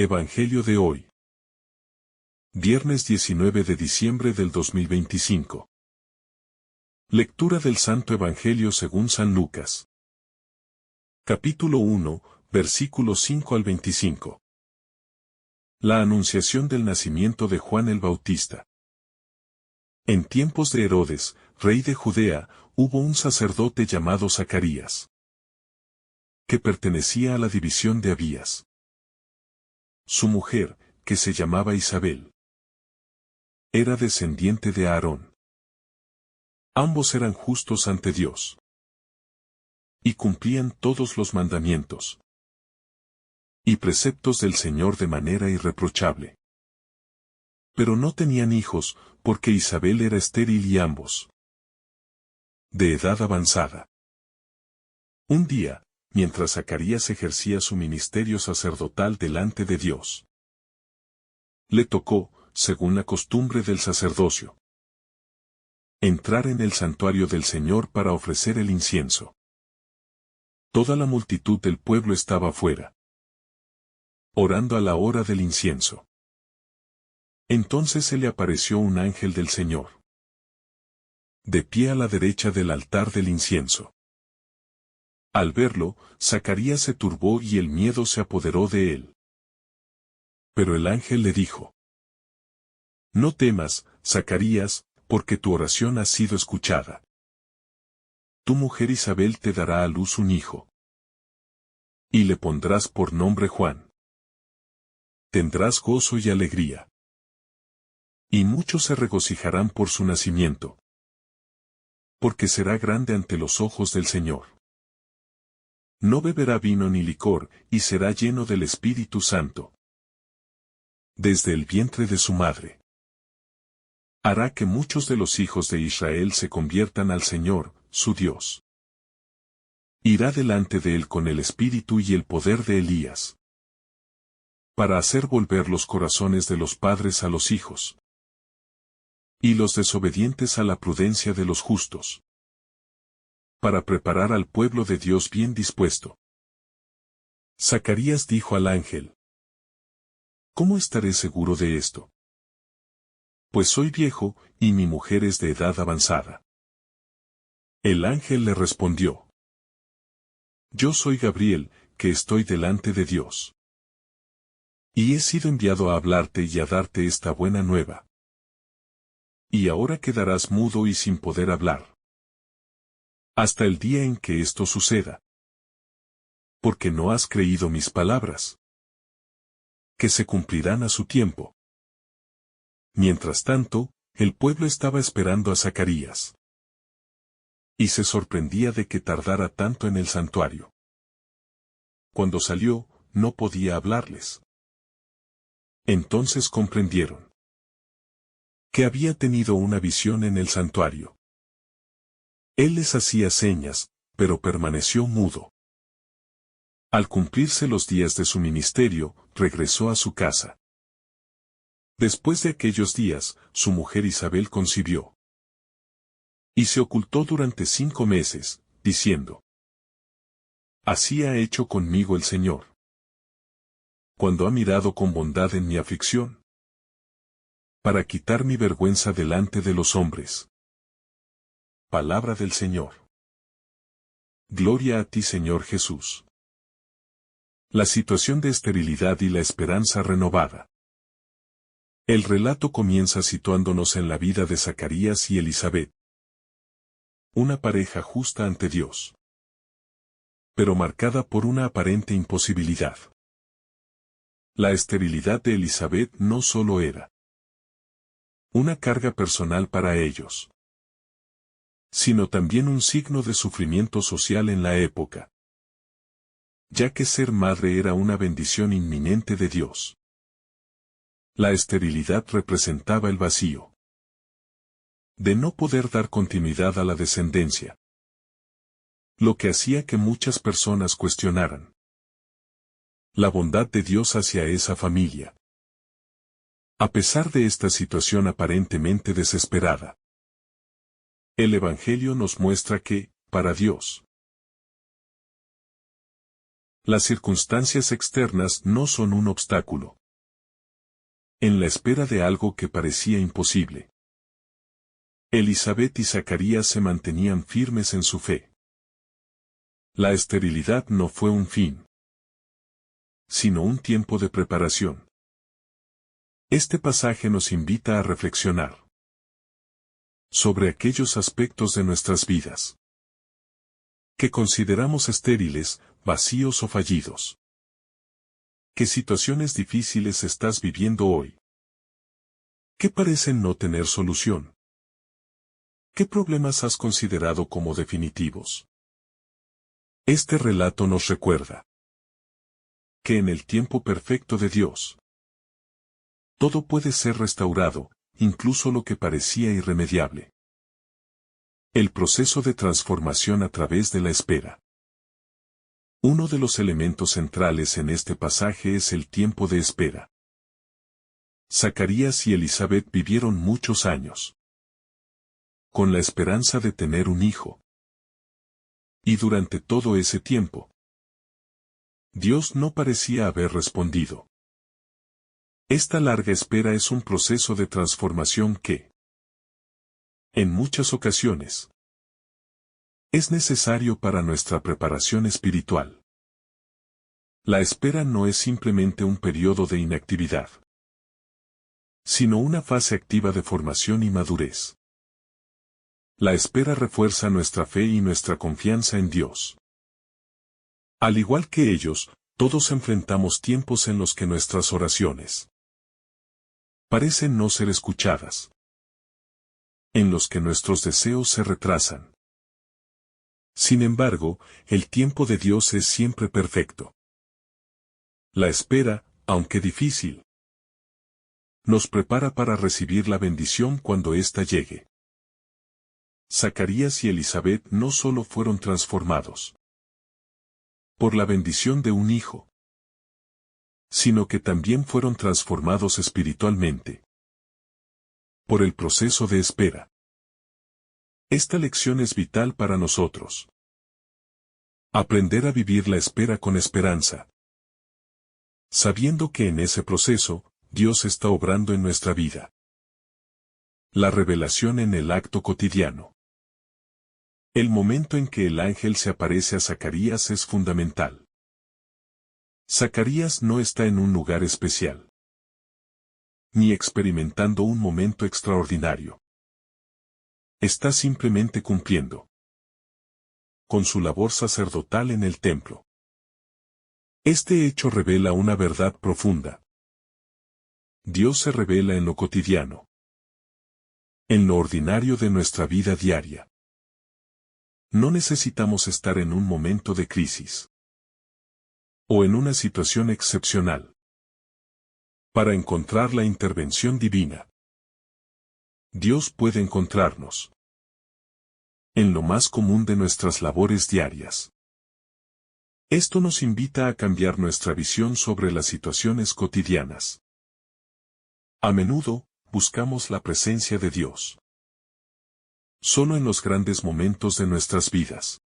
Evangelio de hoy. Viernes 19 de diciembre del 2025. Lectura del Santo Evangelio según San Lucas. Capítulo 1, versículos 5 al 25. La anunciación del nacimiento de Juan el Bautista. En tiempos de Herodes, rey de Judea, hubo un sacerdote llamado Zacarías, que pertenecía a la división de Abías. Su mujer, que se llamaba Isabel, era descendiente de Aarón. Ambos eran justos ante Dios y cumplían todos los mandamientos y preceptos del Señor de manera irreprochable. Pero no tenían hijos, porque Isabel era estéril y ambos de edad avanzada. Un día, mientras Zacarías ejercía su ministerio sacerdotal delante de Dios, le tocó, según la costumbre del sacerdocio, entrar en el santuario del Señor para ofrecer el incienso. Toda la multitud del pueblo estaba fuera, orando a la hora del incienso. Entonces se le apareció un ángel del Señor, de pie a la derecha del altar del incienso. Al verlo, Zacarías se turbó y el miedo se apoderó de él. Pero el ángel le dijo: No temas, Zacarías, porque tu oración ha sido escuchada. Tu mujer Isabel te dará a luz un hijo, y le pondrás por nombre Juan. Tendrás gozo y alegría, y muchos se regocijarán por su nacimiento, porque será grande ante los ojos del Señor. No beberá vino ni licor, y será lleno del Espíritu Santo. Desde el vientre de su madre hará que muchos de los hijos de Israel se conviertan al Señor, su Dios. Irá delante de él con el espíritu y el poder de Elías, para hacer volver los corazones de los padres a los hijos, y los desobedientes a la prudencia de los justos, para preparar al pueblo de Dios bien dispuesto. Zacarías dijo al ángel: ¿Cómo estaré seguro de esto? Pues soy viejo, y mi mujer es de edad avanzada. El ángel le respondió: Yo soy Gabriel, que estoy delante de Dios, y he sido enviado a hablarte y a darte esta buena nueva. Y ahora quedarás mudo y sin poder hablar, hasta el día en que esto suceda, porque no has creído mis palabras, que se cumplirán a su tiempo. Mientras tanto, el pueblo estaba esperando a Zacarías, y se sorprendía de que tardara tanto en el santuario. Cuando salió, no podía hablarles. Entonces comprendieron que había tenido una visión en el santuario. Él les hacía señas, pero permaneció mudo. Al cumplirse los días de su ministerio, regresó a su casa. Después de aquellos días, su mujer Isabel concibió, y se ocultó durante 5 meses, diciendo: Así ha hecho conmigo el Señor, cuando ha mirado con bondad en mi aflicción, para quitar mi vergüenza delante de los hombres. Palabra del Señor. Gloria a ti, Señor Jesús. La situación de esterilidad y la esperanza renovada. El relato comienza situándonos en la vida de Zacarías y Elisabet, una pareja justa ante Dios, pero marcada por una aparente imposibilidad. La esterilidad de Elisabet no solo era una carga personal para ellos, sino también un signo de sufrimiento social en la época, ya que ser madre era una bendición inminente de Dios. La esterilidad representaba el vacío de no poder dar continuidad a la descendencia, lo que hacía que muchas personas cuestionaran la bondad de Dios hacia esa familia. A pesar de esta situación aparentemente desesperada, el Evangelio nos muestra que, para Dios, Las circunstancias externas no son un obstáculo. En la espera de algo que parecía imposible, Elizabeth y Zacarías se mantenían firmes en su fe. La esterilidad no fue un fin, sino un tiempo de preparación. Este pasaje nos invita a reflexionar sobre aquellos aspectos de nuestras vidas que consideramos estériles, vacíos o fallidos. ¿Qué situaciones difíciles estás viviendo hoy? ¿Qué parecen no tener solución? ¿Qué problemas has considerado como definitivos? Este relato nos recuerda que en el tiempo perfecto de Dios, todo puede ser restaurado, incluso lo que parecía irremediable. El proceso de transformación a través de la espera. Uno de los elementos centrales en este pasaje es el tiempo de espera. Zacarías y Elizabeth vivieron muchos años con la esperanza de tener un hijo. Y durante todo ese tiempo, Dios no parecía haber respondido. Esta larga espera es un proceso de transformación que, en muchas ocasiones, es necesario para nuestra preparación espiritual. La espera no es simplemente un periodo de inactividad, sino una fase activa de formación y madurez. La espera refuerza nuestra fe y nuestra confianza en Dios. Al igual que ellos, todos enfrentamos tiempos en los que nuestras oraciones parecen no ser escuchadas, en los que nuestros deseos se retrasan. Sin embargo, el tiempo de Dios es siempre perfecto. La espera, aunque difícil, nos prepara para recibir la bendición cuando ésta llegue. Zacarías y Elizabeth no solo fueron transformados por la bendición de un hijo, sino que también fueron transformados espiritualmente por el proceso de espera. Esta lección es vital para nosotros. Aprender a vivir la espera con esperanza, sabiendo que en ese proceso, Dios está obrando en nuestra vida. La revelación en el acto cotidiano. El momento en que el ángel se aparece a Zacarías es fundamental. Zacarías no está en un lugar especial, ni experimentando un momento extraordinario. Está simplemente cumpliendo con su labor sacerdotal en el templo. Este hecho revela una verdad profunda. Dios se revela en lo cotidiano, en lo ordinario de nuestra vida diaria. No necesitamos estar en un momento de crisis o en una situación excepcional para encontrar la intervención divina. Dios puede encontrarnos en lo más común de nuestras labores diarias. Esto nos invita a cambiar nuestra visión sobre las situaciones cotidianas. A menudo, buscamos la presencia de Dios solo en los grandes momentos de nuestras vidas,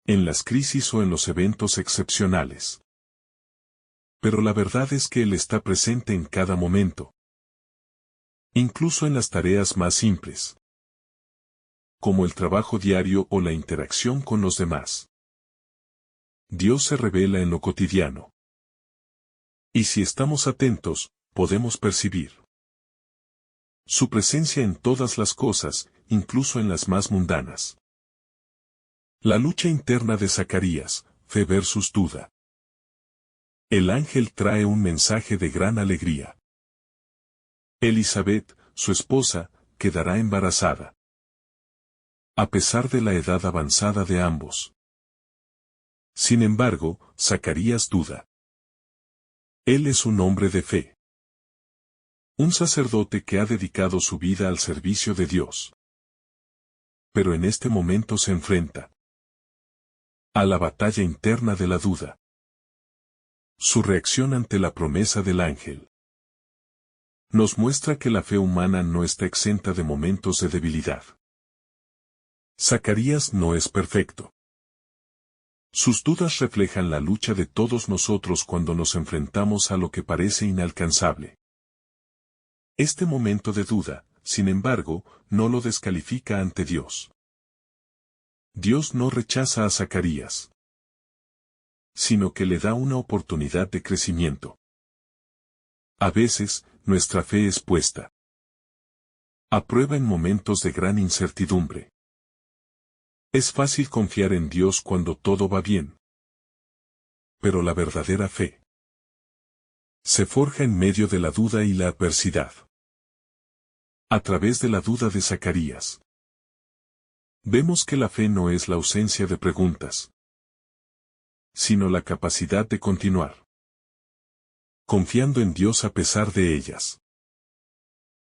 en las crisis o en los eventos excepcionales. Pero la verdad es que Él está presente en cada momento, incluso en las tareas más simples, como el trabajo diario o la interacción con los demás. Dios se revela en lo cotidiano. Y si estamos atentos, podemos percibir su presencia en todas las cosas, incluso en las más mundanas. La lucha interna de Zacarías, fe versus duda. El ángel trae un mensaje de gran alegría. Elizabeth, su esposa, quedará embarazada, a pesar de la edad avanzada de ambos. Sin embargo, Zacarías duda. Él es un hombre de fe, un sacerdote que ha dedicado su vida al servicio de Dios. Pero en este momento se enfrenta a la batalla interna de la duda. Su reacción ante la promesa del ángel nos muestra que la fe humana no está exenta de momentos de debilidad. Zacarías no es perfecto. Sus dudas reflejan la lucha de todos nosotros cuando nos enfrentamos a lo que parece inalcanzable. Este momento de duda, sin embargo, no lo descalifica ante Dios. Dios no rechaza a Zacarías, sino que le da una oportunidad de crecimiento. A veces, nuestra fe es puesta a prueba en momentos de gran incertidumbre. Es fácil confiar en Dios cuando todo va bien. Pero la verdadera fe se forja en medio de la duda y la adversidad. A través de la duda de Zacarías, vemos que la fe no es la ausencia de preguntas, sino la capacidad de continuar confiando en Dios a pesar de ellas.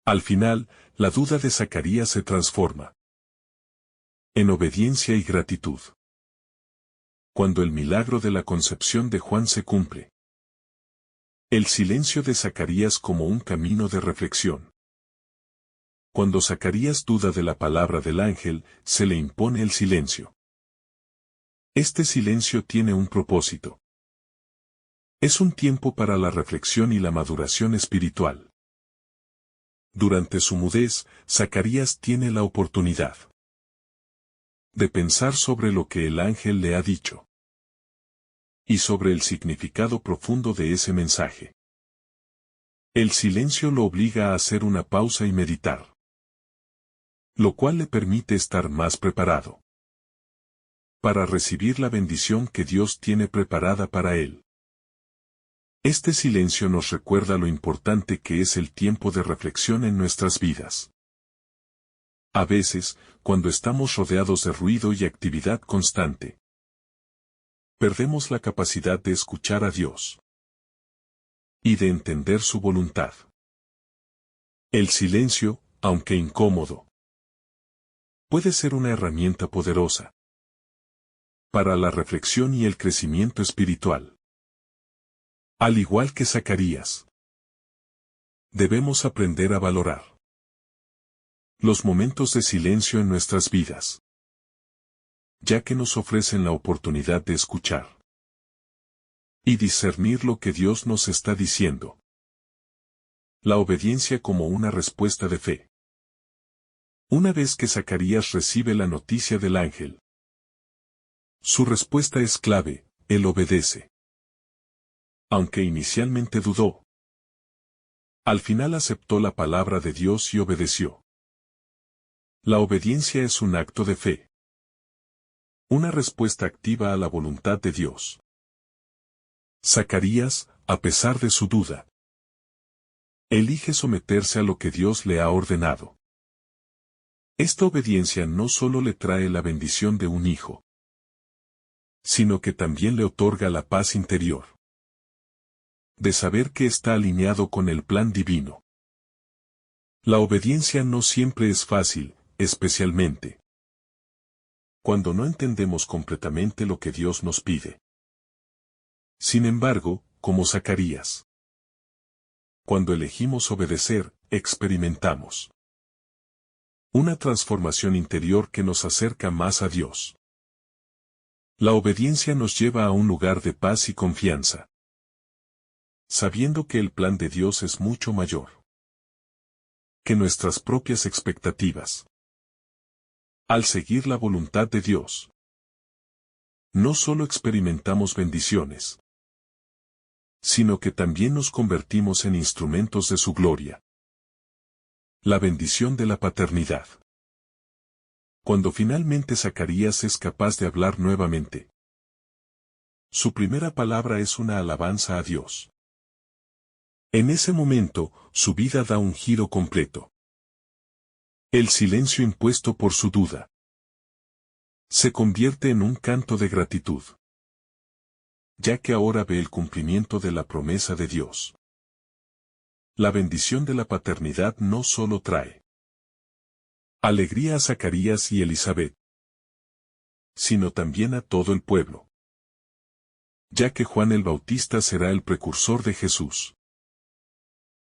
Al final, la duda de Zacarías se transforma en obediencia y gratitud. Cuando el milagro de la concepción de Juan se cumple, el silencio de Zacarías como un camino de reflexión. Cuando Zacarías duda de la palabra del ángel, se le impone el silencio. Este silencio tiene un propósito. Es un tiempo para la reflexión y la maduración espiritual. Durante su mudez, Zacarías tiene la oportunidad de pensar sobre lo que el ángel le ha dicho y sobre el significado profundo de ese mensaje. El silencio lo obliga a hacer una pausa y meditar, lo cual le permite estar más preparado para recibir la bendición que Dios tiene preparada para él. Este silencio nos recuerda lo importante que es el tiempo de reflexión en nuestras vidas. A veces, cuando estamos rodeados de ruido y actividad constante, perdemos la capacidad de escuchar a Dios y de entender su voluntad. El silencio, aunque incómodo, puede ser una herramienta poderosa para la reflexión y el crecimiento espiritual. Al igual que Zacarías, debemos aprender a valorar los momentos de silencio en nuestras vidas, ya que nos ofrecen la oportunidad de escuchar y discernir lo que Dios nos está diciendo. La obediencia como una respuesta de fe. Una vez que Zacarías recibe la noticia del ángel, su respuesta es clave: él obedece. Aunque inicialmente dudó, al final aceptó la palabra de Dios y obedeció. La obediencia es un acto de fe, una respuesta activa a la voluntad de Dios. Zacarías, a pesar de su duda, elige someterse a lo que Dios le ha ordenado. Esta obediencia no solo le trae la bendición de un hijo, sino que también le otorga la paz interior de saber que está alineado con el plan divino. La obediencia no siempre es fácil, especialmente cuando no entendemos completamente lo que Dios nos pide. Sin embargo, como Zacarías, cuando elegimos obedecer, experimentamos una transformación interior que nos acerca más a Dios. La obediencia nos lleva a un lugar de paz y confianza, sabiendo que el plan de Dios es mucho mayor que nuestras propias expectativas. Al seguir la voluntad de Dios, no solo experimentamos bendiciones, sino que también nos convertimos en instrumentos de su gloria. La bendición de la paternidad. Cuando finalmente Zacarías es capaz de hablar nuevamente, su primera palabra es una alabanza a Dios. En ese momento, su vida da un giro completo. El silencio impuesto por su duda se convierte en un canto de gratitud, ya que ahora ve el cumplimiento de la promesa de Dios. La bendición de la paternidad no solo trae alegría a Zacarías y Elizabeth, sino también a todo el pueblo, ya que Juan el Bautista será el precursor de Jesús.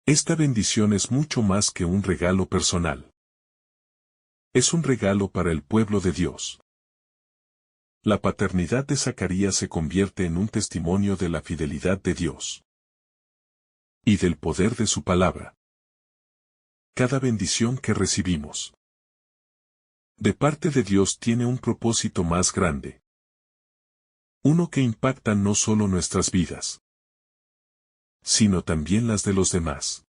Esta bendición es mucho más que un regalo personal. Es un regalo para el pueblo de Dios. La paternidad de Zacarías se convierte en un testimonio de la fidelidad de Dios y del poder de su palabra. Cada bendición que recibimos de parte de Dios tiene un propósito más grande. Uno que impacta no solo nuestras vidas, sino también las de los demás.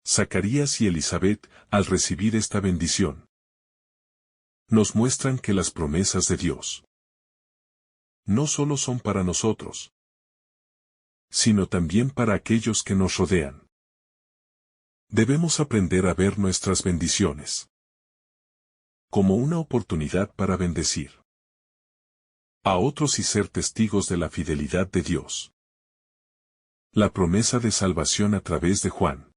Zacarías y Elizabeth, al recibir esta bendición, nos muestran que las promesas de Dios no solo son para nosotros, sino también para aquellos que nos rodean. Debemos aprender a ver nuestras bendiciones como una oportunidad para bendecir a otros y ser testigos de la fidelidad de Dios. La promesa de salvación a través de Juan.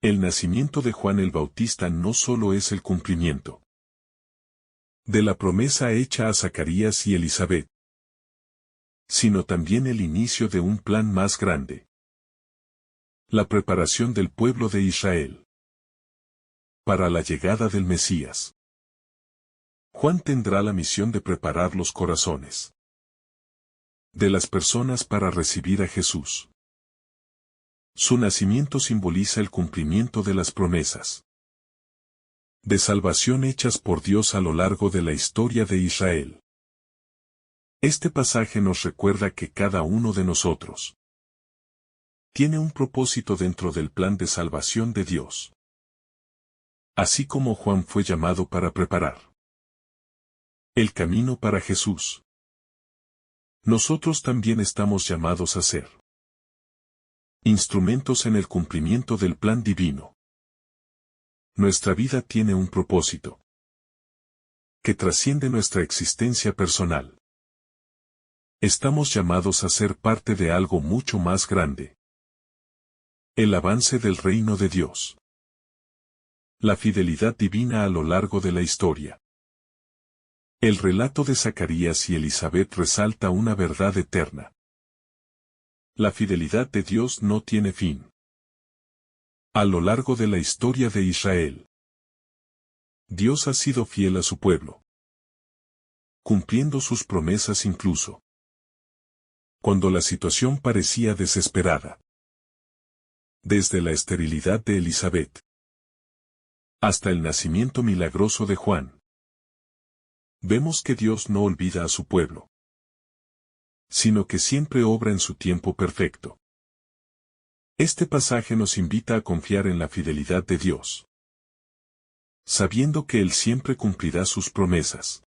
El nacimiento de Juan el Bautista no solo es el cumplimiento de la promesa hecha a Zacarías y Elizabeth, sino también el inicio de un plan más grande. La preparación del pueblo de Israel para la llegada del Mesías. Juan tendrá la misión de preparar los corazones de las personas para recibir a Jesús. Su nacimiento simboliza el cumplimiento de las promesas de salvación hechas por Dios a lo largo de la historia de Israel. Este pasaje nos recuerda que cada uno de nosotros tiene un propósito dentro del plan de salvación de Dios. Así como Juan fue llamado para preparar el camino para Jesús, nosotros también estamos llamados a ser instrumentos en el cumplimiento del plan divino. Nuestra vida tiene un propósito que trasciende nuestra existencia personal. Estamos llamados a ser parte de algo mucho más grande. El avance del reino de Dios. La fidelidad divina a lo largo de la historia. El relato de Zacarías y Elizabeth resalta una verdad eterna. La fidelidad de Dios no tiene fin. A lo largo de la historia de Israel, Dios ha sido fiel a su pueblo, cumpliendo sus promesas incluso cuando la situación parecía desesperada. Desde la esterilidad de Elizabeth hasta el nacimiento milagroso de Juan, vemos que Dios no olvida a su pueblo, sino que siempre obra en su tiempo perfecto. Este pasaje nos invita a confiar en la fidelidad de Dios, sabiendo que Él siempre cumplirá sus promesas.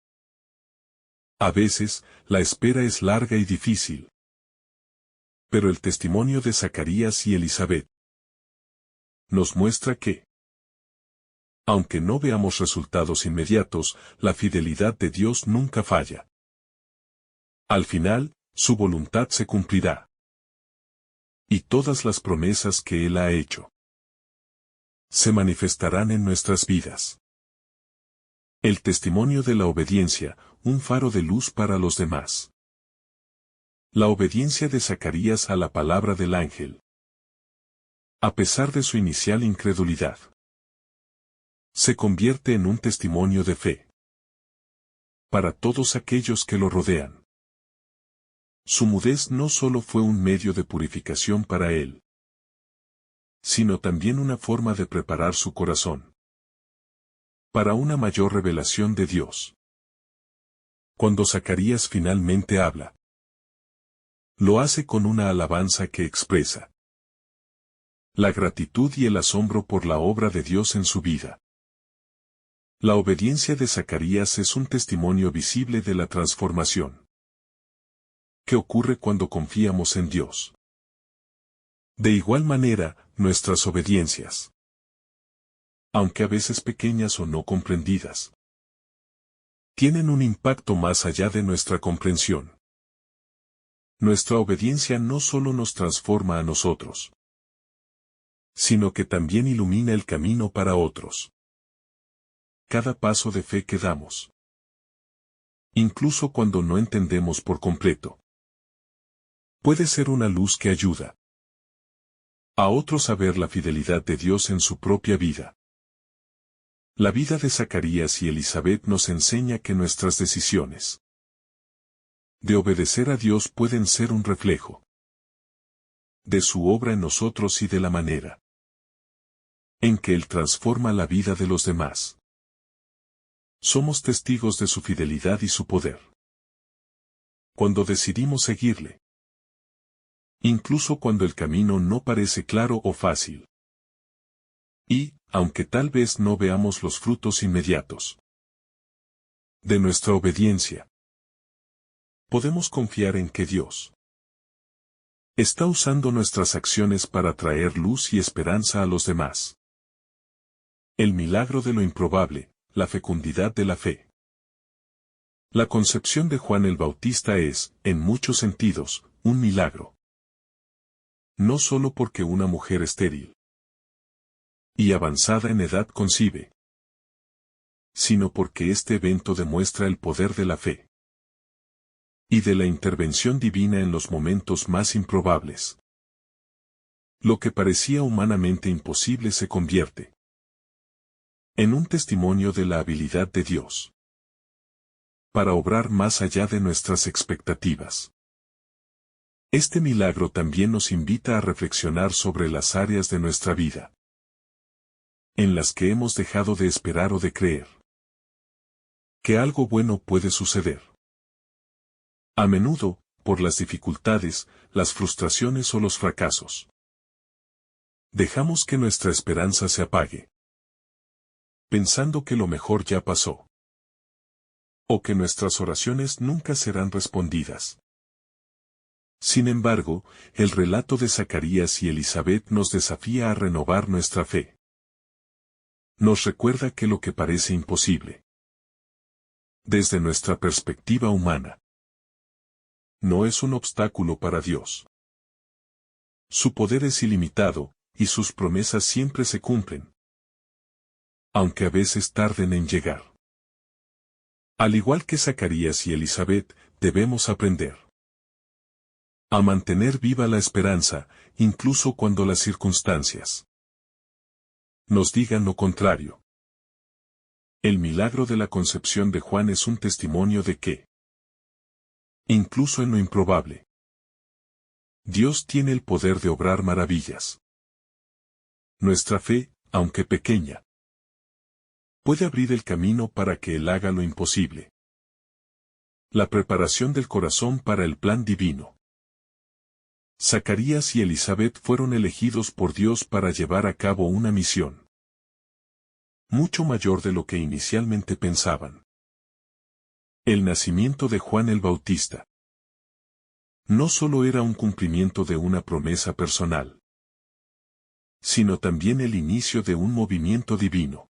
A veces, la espera es larga y difícil, pero el testimonio de Zacarías y Elizabeth nos muestra que, aunque no veamos resultados inmediatos, la fidelidad de Dios nunca falla. Al final, su voluntad se cumplirá. Y todas las promesas que Él ha hecho se manifestarán en nuestras vidas. El testimonio de la obediencia, un faro de luz para los demás. La obediencia de Zacarías a la palabra del ángel. A pesar de su inicial incredulidad, se convierte en un testimonio de fe para todos aquellos que lo rodean. Su mudez no solo fue un medio de purificación para él, sino también una forma de preparar su corazón para una mayor revelación de Dios. Cuando Zacarías finalmente habla, lo hace con una alabanza que expresa la gratitud y el asombro por la obra de Dios en su vida. La obediencia de Zacarías es un testimonio visible de la transformación que ocurre cuando confiamos en Dios. De igual manera, nuestras obediencias, aunque a veces pequeñas o no comprendidas, tienen un impacto más allá de nuestra comprensión. Nuestra obediencia no solo nos transforma a nosotros, sino que también ilumina el camino para otros. Cada paso de fe que damos, incluso cuando no entendemos por completo, puede ser una luz que ayuda a otros a ver la fidelidad de Dios en su propia vida. La vida de Zacarías y Elizabeth nos enseña que nuestras decisiones de obedecer a Dios pueden ser un reflejo de su obra en nosotros y de la manera en que Él transforma la vida de los demás. Somos testigos de su fidelidad y su poder cuando decidimos seguirle, incluso cuando el camino no parece claro o fácil. Y, aunque tal vez no veamos los frutos inmediatos de nuestra obediencia, podemos confiar en que Dios está usando nuestras acciones para traer luz y esperanza a los demás. El milagro de lo improbable, la fecundidad de la fe. La concepción de Juan el Bautista es, en muchos sentidos, un milagro. No solo porque una mujer estéril y avanzada en edad concibe, sino porque este evento demuestra el poder de la fe y de la intervención divina en los momentos más improbables. Lo que parecía humanamente imposible se convierte en un testimonio de la habilidad de Dios para obrar más allá de nuestras expectativas. Este milagro también nos invita a reflexionar sobre las áreas de nuestra vida en las que hemos dejado de esperar o de creer que algo bueno puede suceder. A menudo, por las dificultades, las frustraciones o los fracasos, dejamos que nuestra esperanza se apague, pensando que lo mejor ya pasó, o que nuestras oraciones nunca serán respondidas. Sin embargo, el relato de Zacarías y Elizabeth nos desafía a renovar nuestra fe. Nos recuerda que lo que parece imposible, desde nuestra perspectiva humana, no es un obstáculo para Dios. Su poder es ilimitado, y sus promesas siempre se cumplen, aunque a veces tarden en llegar. Al igual que Zacarías y Elizabeth, debemos aprender a mantener viva la esperanza, incluso cuando las circunstancias nos digan lo contrario. El milagro de la concepción de Juan es un testimonio de que, incluso en lo improbable, Dios tiene el poder de obrar maravillas. Nuestra fe, aunque pequeña, puede abrir el camino para que Él haga lo imposible. La preparación del corazón para el plan divino. Zacarías y Elizabeth fueron elegidos por Dios para llevar a cabo una misión mucho mayor de lo que inicialmente pensaban. El nacimiento de Juan el Bautista no solo era un cumplimiento de una promesa personal, sino también el inicio de un movimiento divino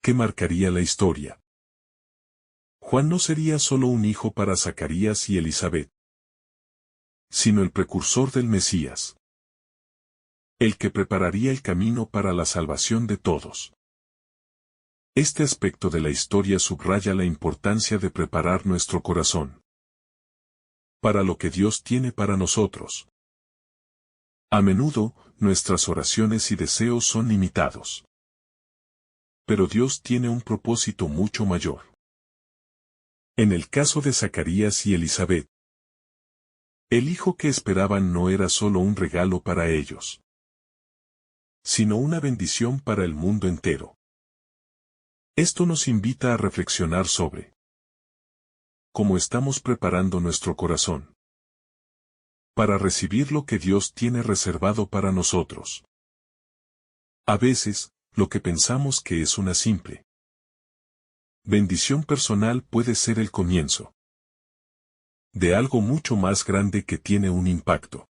que marcaría la historia. Juan no sería solo un hijo para Zacarías y Elizabeth, sino el precursor del Mesías, el que prepararía el camino para la salvación de todos. Este aspecto de la historia subraya la importancia de preparar nuestro corazón para lo que Dios tiene para nosotros. A menudo, nuestras oraciones y deseos son limitados. Pero Dios tiene un propósito mucho mayor. En el caso de Zacarías y Elizabeth, el hijo que esperaban no era solo un regalo para ellos, sino una bendición para el mundo entero. Esto nos invita a reflexionar sobre cómo estamos preparando nuestro corazón para recibir lo que Dios tiene reservado para nosotros. A veces, lo que pensamos que es una simple bendición personal puede ser el comienzo de algo mucho más grande que tiene un impacto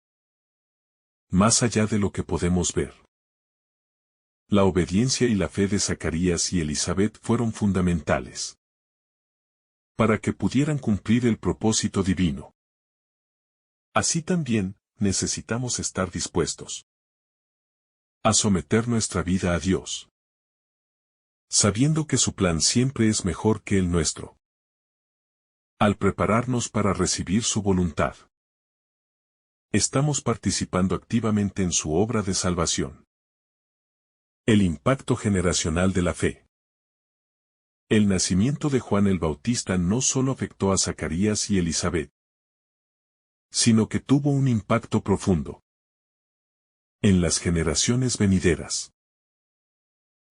más allá de lo que podemos ver. La obediencia y la fe de Zacarías y Elizabeth fueron fundamentales para que pudieran cumplir el propósito divino. Así también, necesitamos estar dispuestos a someter nuestra vida a Dios, sabiendo que su plan siempre es mejor que el nuestro. Al prepararnos para recibir su voluntad, estamos participando activamente en su obra de salvación. El impacto generacional de la fe. El nacimiento de Juan el Bautista no solo afectó a Zacarías y Elizabeth, sino que tuvo un impacto profundo en las generaciones venideras.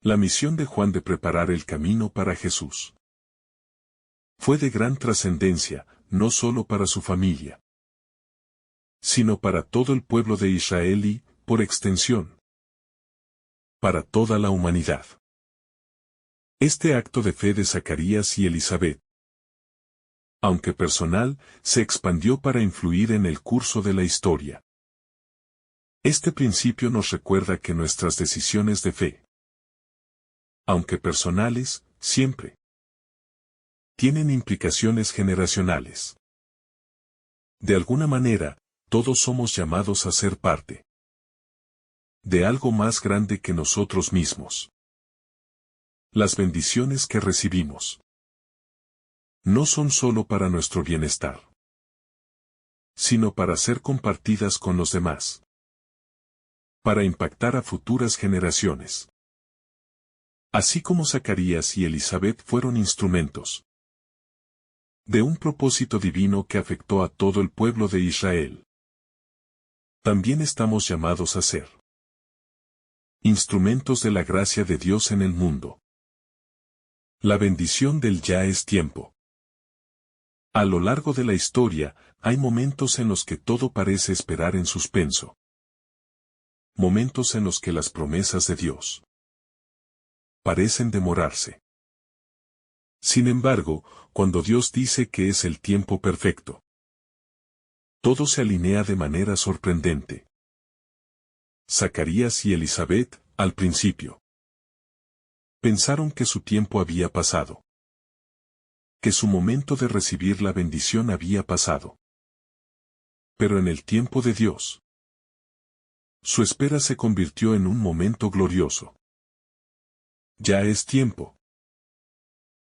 La misión de Juan de preparar el camino para Jesús fue de gran trascendencia, no solo para su familia, sino para todo el pueblo de Israel y, por extensión, para toda la humanidad. Este acto de fe de Zacarías y Elizabeth, aunque personal, se expandió para influir en el curso de la historia. Este principio nos recuerda que nuestras decisiones de fe, aunque personales, siempre tienen implicaciones generacionales. De alguna manera, todos somos llamados a ser parte de algo más grande que nosotros mismos. Las bendiciones que recibimos no son solo para nuestro bienestar, sino para ser compartidas con los demás, para impactar a futuras generaciones. Así como Zacarías y Elizabeth fueron instrumentos de un propósito divino que afectó a todo el pueblo de Israel, también estamos llamados a ser instrumentos de la gracia de Dios en el mundo. La bendición del ya es tiempo. A lo largo de la historia, hay momentos en los que todo parece esperar en suspenso. Momentos en los que las promesas de Dios parecen demorarse. Sin embargo, cuando Dios dice que es el tiempo perfecto, todo se alinea de manera sorprendente. Zacarías y Elizabeth, al principio, pensaron que su tiempo había pasado, que su momento de recibir la bendición había pasado. Pero en el tiempo de Dios, su espera se convirtió en un momento glorioso. Ya es tiempo,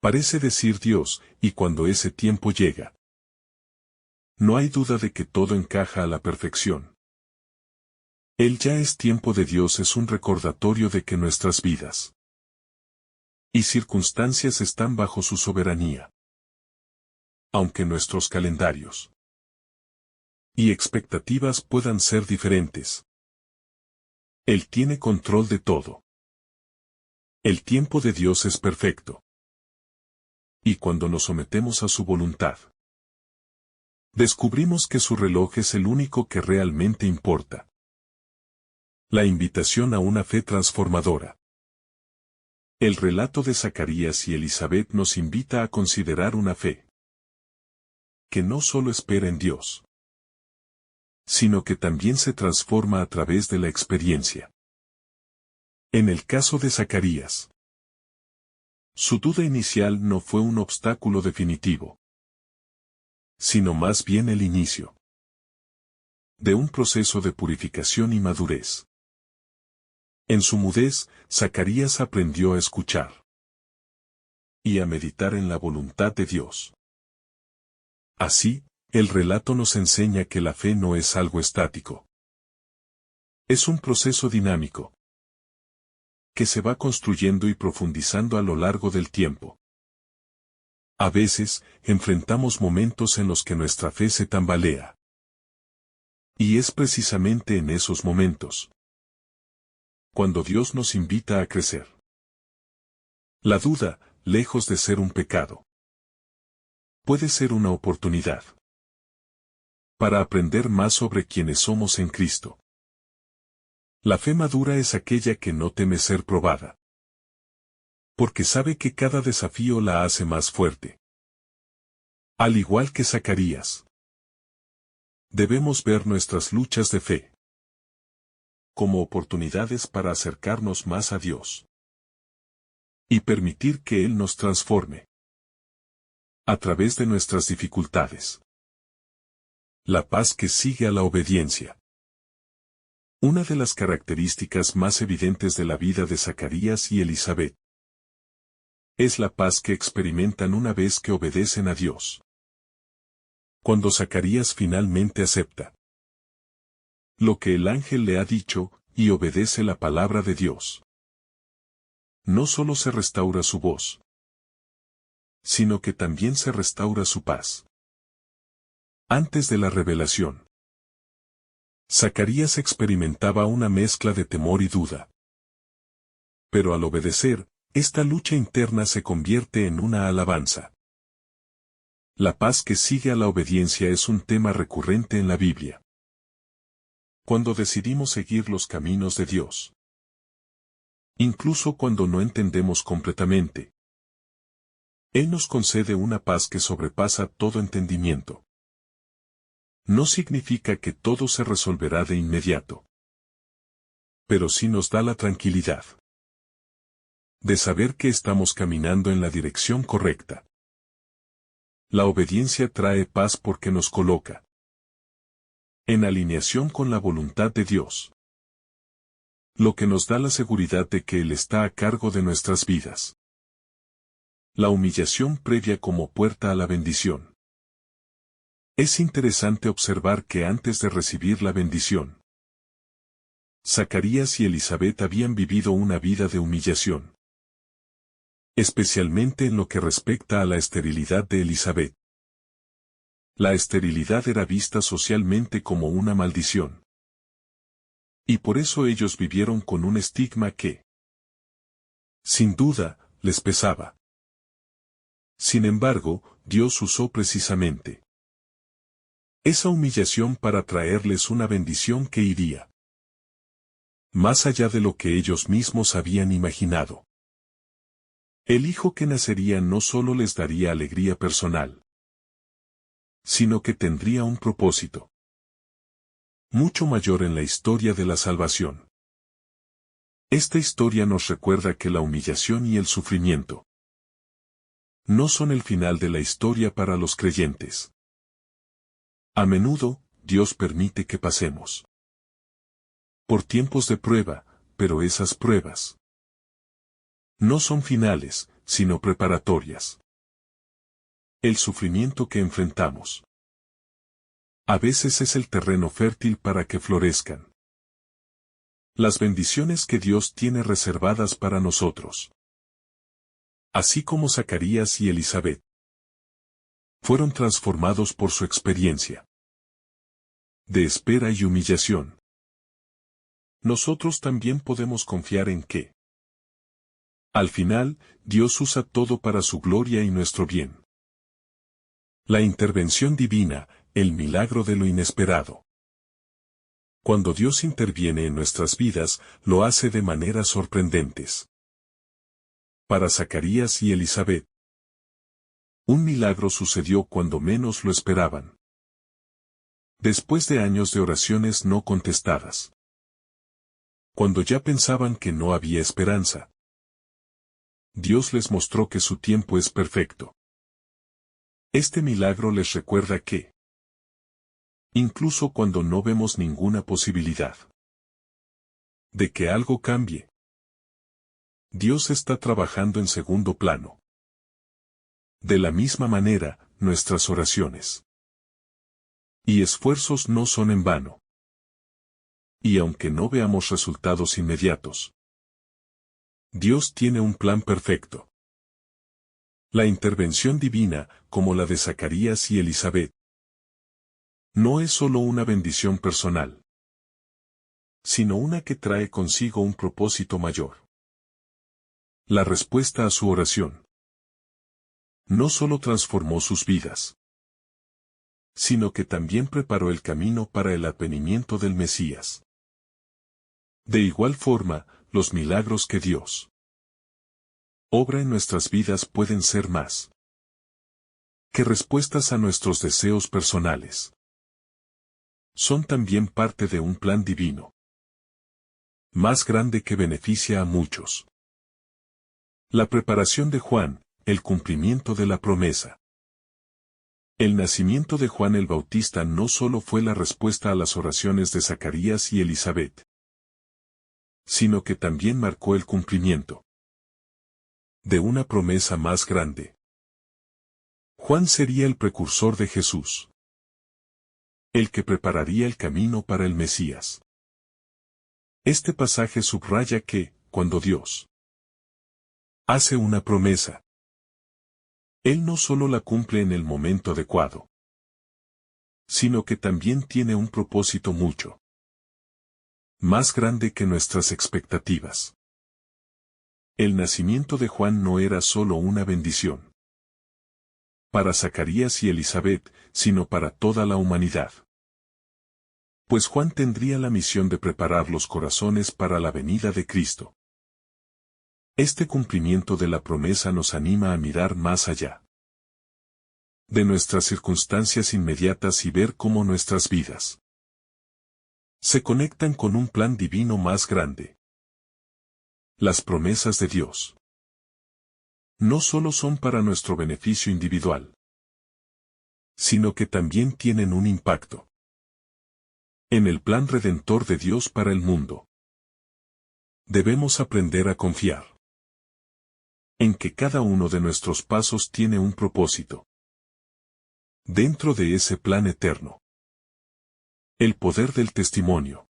parece decir Dios, y cuando ese tiempo llega, no hay duda de que todo encaja a la perfección. El ya es tiempo de Dios es un recordatorio de que nuestras vidas y circunstancias están bajo su soberanía. Aunque nuestros calendarios y expectativas puedan ser diferentes, Él tiene control de todo. El tiempo de Dios es perfecto. Y cuando nos sometemos a su voluntad, descubrimos que su reloj es el único que realmente importa. La invitación a una fe transformadora. El relato de Zacarías y Elizabeth nos invita a considerar una fe que no solo espera en Dios, sino que también se transforma a través de la experiencia. En el caso de Zacarías, su duda inicial no fue un obstáculo definitivo, sino más bien el inicio de un proceso de purificación y madurez. En su mudez, Zacarías aprendió a escuchar y a meditar en la voluntad de Dios. Así, el relato nos enseña que la fe no es algo estático. Es un proceso dinámico que se va construyendo y profundizando a lo largo del tiempo. A veces, enfrentamos momentos en los que nuestra fe se tambalea. Y es precisamente en esos momentos cuando Dios nos invita a crecer. La duda, lejos de ser un pecado, puede ser una oportunidad para aprender más sobre quiénes somos en Cristo. La fe madura es aquella que no teme ser probada, porque sabe que cada desafío la hace más fuerte. Al igual que Zacarías, debemos ver nuestras luchas de fe como oportunidades para acercarnos más a Dios y permitir que Él nos transforme a través de nuestras dificultades. La paz que sigue a la obediencia. Una de las características más evidentes de la vida de Zacarías y Elizabeth es la paz que experimentan una vez que obedecen a Dios. Cuando Zacarías finalmente acepta lo que el ángel le ha dicho, y obedece la palabra de Dios, no solo se restaura su voz, sino que también se restaura su paz. Antes de la revelación, Zacarías experimentaba una mezcla de temor y duda. Pero al obedecer, esta lucha interna se convierte en una alabanza. La paz que sigue a la obediencia es un tema recurrente en la Biblia. Cuando decidimos seguir los caminos de Dios, incluso cuando no entendemos completamente, Él nos concede una paz que sobrepasa todo entendimiento. No significa que todo se resolverá de inmediato, pero sí nos da la tranquilidad de saber que estamos caminando en la dirección correcta. La obediencia trae paz porque nos coloca en alineación con la voluntad de Dios, lo que nos da la seguridad de que Él está a cargo de nuestras vidas. La humillación previa como puerta a la bendición. Es interesante observar que antes de recibir la bendición, Zacarías y Elizabeth habían vivido una vida de humillación, especialmente en lo que respecta a la esterilidad de Elizabeth. La esterilidad era vista socialmente como una maldición. Y por eso ellos vivieron con un estigma que, sin duda, les pesaba. Sin embargo, Dios usó precisamente esa humillación para traerles una bendición que iría más allá de lo que ellos mismos habían imaginado. El hijo que nacería no solo les daría alegría personal, sino que tendría un propósito mucho mayor en la historia de la salvación. Esta historia nos recuerda que la humillación y el sufrimiento no son el final de la historia para los creyentes. A menudo, Dios permite que pasemos por tiempos de prueba, pero esas pruebas no son finales, sino preparatorias. El sufrimiento que enfrentamos a veces es el terreno fértil para que florezcan las bendiciones que Dios tiene reservadas para nosotros. Así como Zacarías y Elizabeth fueron transformados por su experiencia de espera y humillación, nosotros también podemos confiar en que, al final, Dios usa todo para su gloria y nuestro bien. La intervención divina, el milagro de lo inesperado. Cuando Dios interviene en nuestras vidas, lo hace de maneras sorprendentes. Para Zacarías y Elizabeth, un milagro sucedió cuando menos lo esperaban. Después de años de oraciones no contestadas. Cuando ya pensaban que no había esperanza, Dios les mostró que su tiempo es perfecto. Este milagro les recuerda que, incluso cuando no vemos ninguna posibilidad de que algo cambie, Dios está trabajando en segundo plano. De la misma manera, nuestras oraciones y esfuerzos no son en vano. Y aunque no veamos resultados inmediatos, Dios tiene un plan perfecto. La intervención divina, como la de Zacarías y Elizabeth, no es solo una bendición personal, sino una que trae consigo un propósito mayor. La respuesta a su oración no solo transformó sus vidas, sino que también preparó el camino para el advenimiento del Mesías. De igual forma, los milagros que Dios obra en nuestras vidas pueden ser más que respuestas a nuestros deseos personales. Son también parte de un plan divino, más grande que beneficia a muchos. La preparación de Juan, el cumplimiento de la promesa. El nacimiento de Juan el Bautista no solo fue la respuesta a las oraciones de Zacarías y Elizabeth, sino que también marcó el cumplimiento de una promesa más grande. Juan sería el precursor de Jesús, el que prepararía el camino para el Mesías. Este pasaje subraya que, cuando Dios Hace una promesa. Él no solo la cumple en el momento adecuado, sino que también tiene un propósito mucho más grande que nuestras expectativas. El nacimiento de Juan no era solo una bendición para Zacarías y Elizabeth, sino para toda la humanidad. Pues Juan tendría la misión de preparar los corazones para la venida de Cristo. Este cumplimiento de la promesa nos anima a mirar más allá de nuestras circunstancias inmediatas y ver cómo nuestras vidas se conectan con un plan divino más grande. Las promesas de Dios no solo son para nuestro beneficio individual, sino que también tienen un impacto en el plan redentor de Dios para el mundo. Debemos aprender a confiar en que cada uno de nuestros pasos tiene un propósito dentro de ese plan eterno. El poder del testimonio.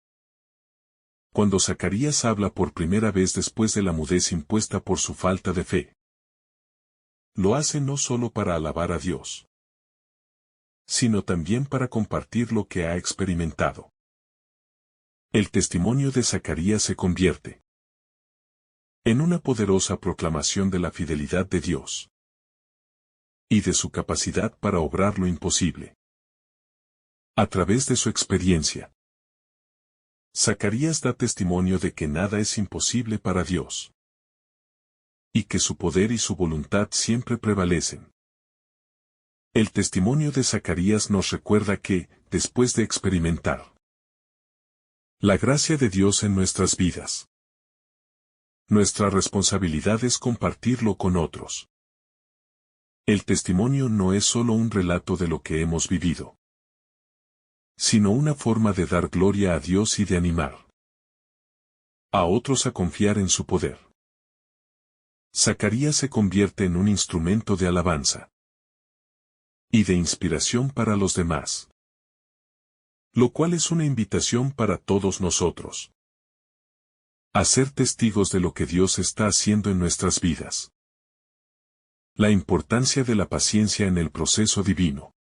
Cuando Zacarías habla por primera vez después de la mudez impuesta por su falta de fe, lo hace no solo para alabar a Dios, sino también para compartir lo que ha experimentado. El testimonio de Zacarías se convierte en una poderosa proclamación de la fidelidad de Dios y de su capacidad para obrar lo imposible. A través de su experiencia, Zacarías da testimonio de que nada es imposible para Dios, y que su poder y su voluntad siempre prevalecen. El testimonio de Zacarías nos recuerda que, después de experimentar la gracia de Dios en nuestras vidas, nuestra responsabilidad es compartirlo con otros. El testimonio no es solo un relato de lo que hemos vivido, sino una forma de dar gloria a Dios y de animar a otros a confiar en su poder. Zacarías se convierte en un instrumento de alabanza y de inspiración para los demás, lo cual es una invitación para todos nosotros a ser testigos de lo que Dios está haciendo en nuestras vidas. La importancia de la paciencia en el proceso divino.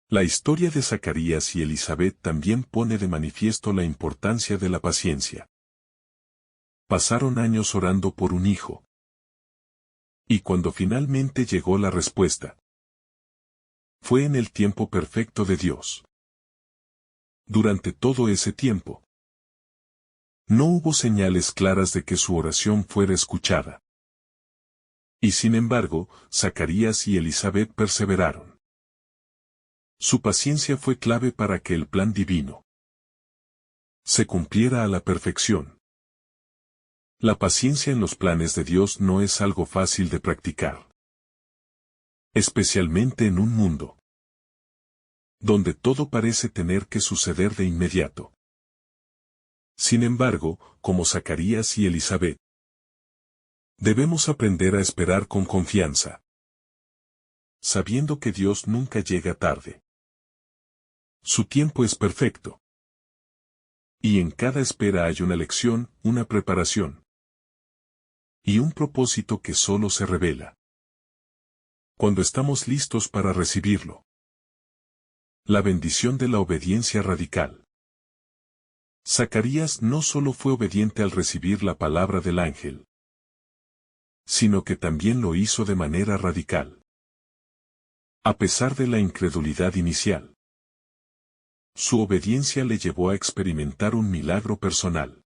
La historia de Zacarías y Elizabeth también pone de manifiesto la importancia de la paciencia. Pasaron años orando por un hijo. Y cuando finalmente llegó la respuesta, fue en el tiempo perfecto de Dios. Durante todo ese tiempo, no hubo señales claras de que su oración fuera escuchada. Y sin embargo, Zacarías y Elizabeth perseveraron. Su paciencia fue clave para que el plan divino se cumpliera a la perfección. La paciencia en los planes de Dios no es algo fácil de practicar, especialmente en un mundo donde todo parece tener que suceder de inmediato. Sin embargo, como Zacarías y Elizabeth, debemos aprender a esperar con confianza, sabiendo que Dios nunca llega tarde. Su tiempo es perfecto. Y en cada espera hay una lección, una preparación y un propósito que solo se revela cuando estamos listos para recibirlo. La bendición de la obediencia radical. Zacarías no solo fue obediente al recibir la palabra del ángel, sino que también lo hizo de manera radical. A pesar de la incredulidad inicial, su obediencia le llevó a experimentar un milagro personal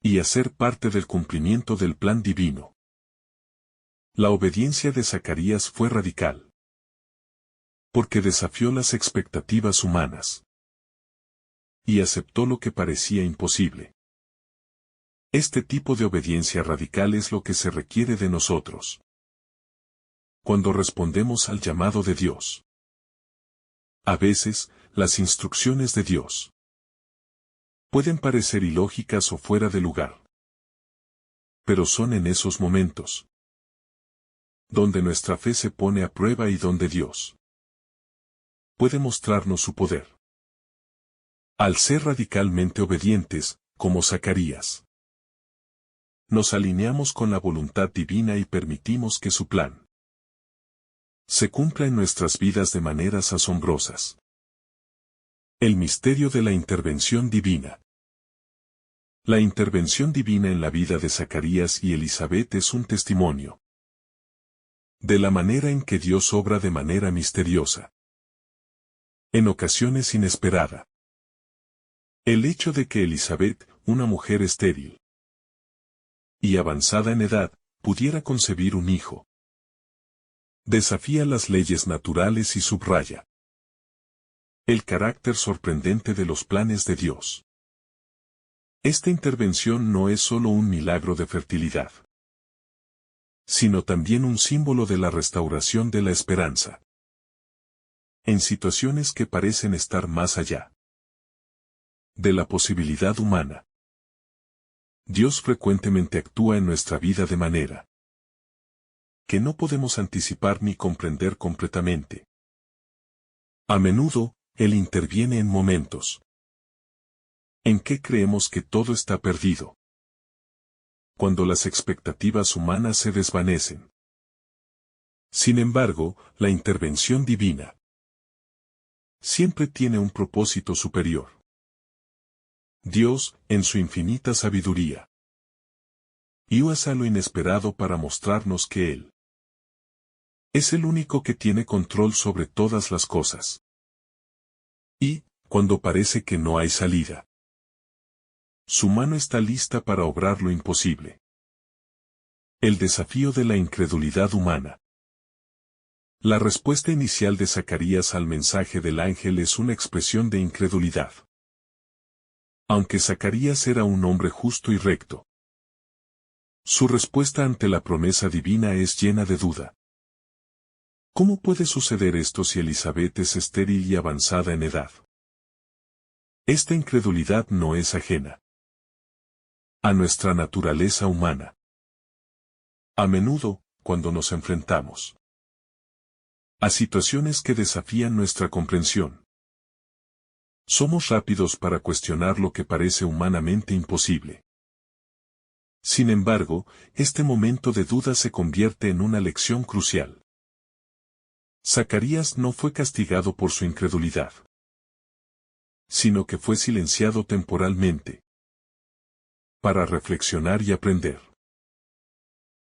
y a ser parte del cumplimiento del plan divino. La obediencia de Zacarías fue radical, porque desafió las expectativas humanas y aceptó lo que parecía imposible. Este tipo de obediencia radical es lo que se requiere de nosotros cuando respondemos al llamado de Dios. A veces, las instrucciones de Dios pueden parecer ilógicas o fuera de lugar, pero son en esos momentos donde nuestra fe se pone a prueba y donde Dios puede mostrarnos su poder. Al ser radicalmente obedientes, como Zacarías, Nos alineamos con la voluntad divina y permitimos que su plan se cumpla en nuestras vidas de maneras asombrosas. El misterio de la intervención divina. La intervención divina en la vida de Zacarías y Elizabeth es un testimonio de la manera en que Dios obra de manera misteriosa, en ocasiones inesperada. El hecho de que Elizabeth, una mujer estéril y avanzada en edad, pudiera concebir un hijo, desafía las leyes naturales y subraya el carácter sorprendente de los planes de Dios. Esta intervención no es solo un milagro de fertilidad, sino también un símbolo de la restauración de la esperanza. En situaciones que parecen estar más allá de la posibilidad humana, Dios frecuentemente actúa en nuestra vida de manera que no podemos anticipar ni comprender completamente. A menudo, Él interviene en momentos en que creemos que todo está perdido, cuando las expectativas humanas se desvanecen. Sin embargo, la intervención divina siempre tiene un propósito superior. Dios, en su infinita sabiduría, usa lo inesperado para mostrarnos que Él es el único que tiene control sobre todas las cosas. Y, cuando parece que no hay salida, su mano está lista para obrar lo imposible. El desafío de la incredulidad humana. La respuesta inicial de Zacarías al mensaje del ángel es una expresión de incredulidad. Aunque Zacarías era un hombre justo y recto, su respuesta ante la promesa divina es llena de duda. ¿Cómo puede suceder esto si Elizabeth es estéril y avanzada en edad? Esta incredulidad no es ajena a nuestra naturaleza humana. A menudo, cuando nos enfrentamos a situaciones que desafían nuestra comprensión, somos rápidos para cuestionar lo que parece humanamente imposible. Sin embargo, este momento de duda se convierte en una lección crucial. Zacarías no fue castigado por su incredulidad, sino que fue silenciado temporalmente para reflexionar y aprender.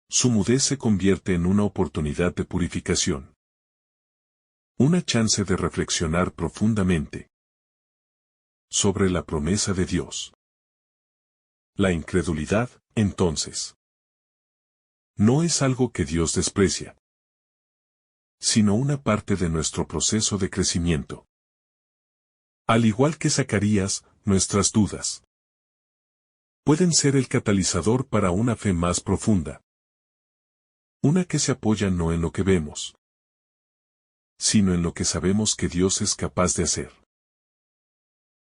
Su mudez se convierte en una oportunidad de purificación, una chance de reflexionar profundamente sobre la promesa de Dios. La incredulidad, entonces, no es algo que Dios desprecia, sino una parte de nuestro proceso de crecimiento. Al igual que Zacarías, nuestras dudas pueden ser el catalizador para una fe más profunda. Una que se apoya no en lo que vemos, sino en lo que sabemos que Dios es capaz de hacer.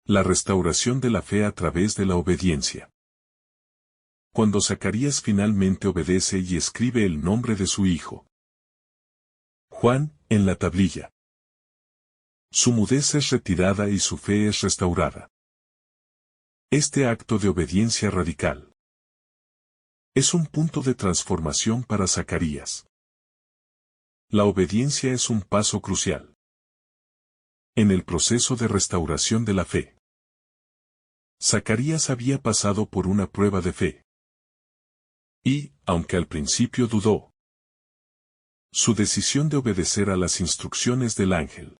La restauración de la fe a través de la obediencia. Cuando Zacarías finalmente obedece y escribe el nombre de su hijo, Juan, en la tablilla, su mudez es retirada y su fe es restaurada. Este acto de obediencia radical es un punto de transformación para Zacarías. La obediencia es un paso crucial en el proceso de restauración de la fe. Zacarías había pasado por una prueba de fe. Y, aunque al principio dudó, su decisión de obedecer a las instrucciones del ángel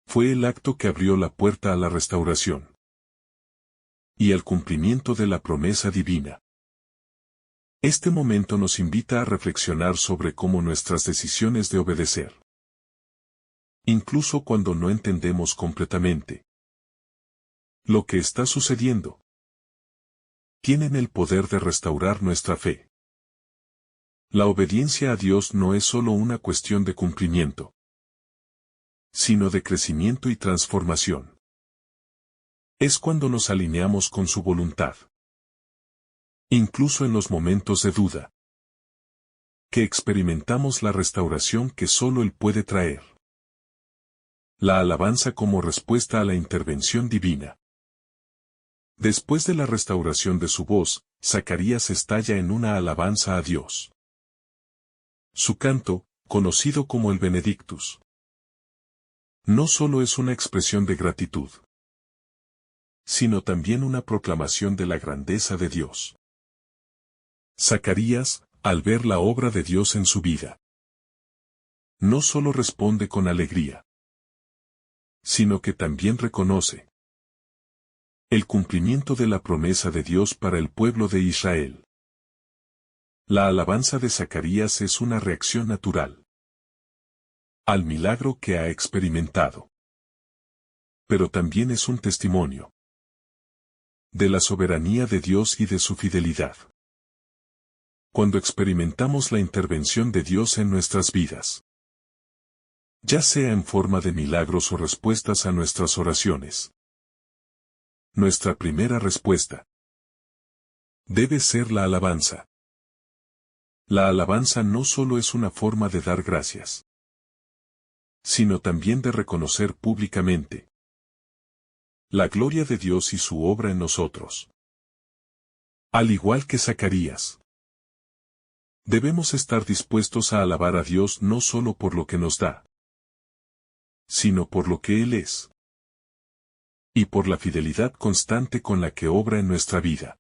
fue el acto que abrió la puerta a la restauración y al cumplimiento de la promesa divina. Este momento nos invita a reflexionar sobre cómo nuestras decisiones de obedecer, incluso cuando no entendemos completamente lo que está sucediendo, tienen el poder de restaurar nuestra fe. La obediencia a Dios no es solo una cuestión de cumplimiento, sino de crecimiento y transformación. Es cuando nos alineamos con su voluntad, incluso en los momentos de duda, que experimentamos la restauración que solo Él puede traer. La alabanza como respuesta a la intervención divina. Después de la restauración de su voz, Zacarías estalla en una alabanza a Dios. Su canto, conocido como el Benedictus, no solo es una expresión de gratitud, sino también una proclamación de la grandeza de Dios. Zacarías, al ver la obra de Dios en su vida, no solo responde con alegría, sino que también reconoce el cumplimiento de la promesa de Dios para el pueblo de Israel. La alabanza de Zacarías es una reacción natural al milagro que ha experimentado, pero también es un testimonio de la soberanía de Dios y de su fidelidad. Cuando experimentamos la intervención de Dios en nuestras vidas, ya sea en forma de milagros o respuestas a nuestras oraciones, nuestra primera respuesta debe ser la alabanza. La alabanza no solo es una forma de dar gracias, sino también de reconocer públicamente la gloria de Dios y su obra en nosotros. Al igual que Zacarías, debemos estar dispuestos a alabar a Dios no solo por lo que nos da, sino por lo que Él es, y por la fidelidad constante con la que obra en nuestra vida.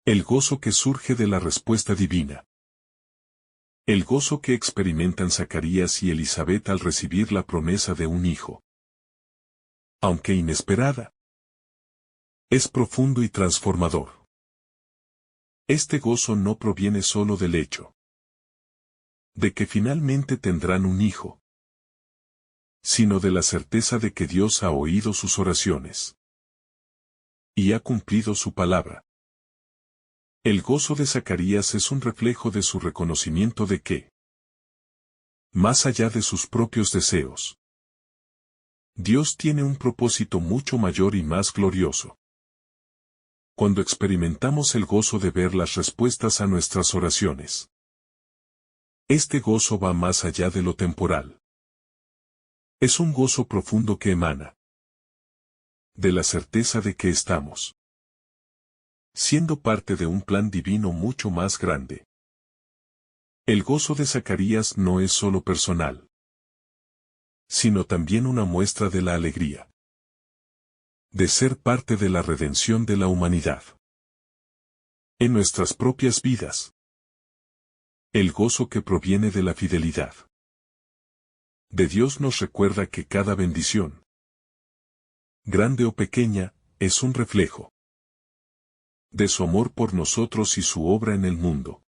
El gozo que surge de la respuesta divina. El gozo que experimentan Zacarías y Elizabeth al recibir la promesa de un hijo, aunque inesperada, es profundo y transformador. Este gozo no proviene solo del hecho de que finalmente tendrán un hijo, sino de la certeza de que Dios ha oído sus oraciones y ha cumplido su palabra. El gozo de Zacarías es un reflejo de su reconocimiento de que, más allá de sus propios deseos, Dios tiene un propósito mucho mayor y más glorioso. Cuando experimentamos el gozo de ver las respuestas a nuestras oraciones, este gozo va más allá de lo temporal. Es un gozo profundo que emana de la certeza de que estamos siendo parte de un plan divino mucho más grande. El gozo de Zacarías no es solo personal, sino también una muestra de la alegría de ser parte de la redención de la humanidad. En nuestras propias vidas, el gozo que proviene de la fidelidad de Dios nos recuerda que cada bendición, grande o pequeña, es un reflejo de su amor por nosotros y su obra en el mundo.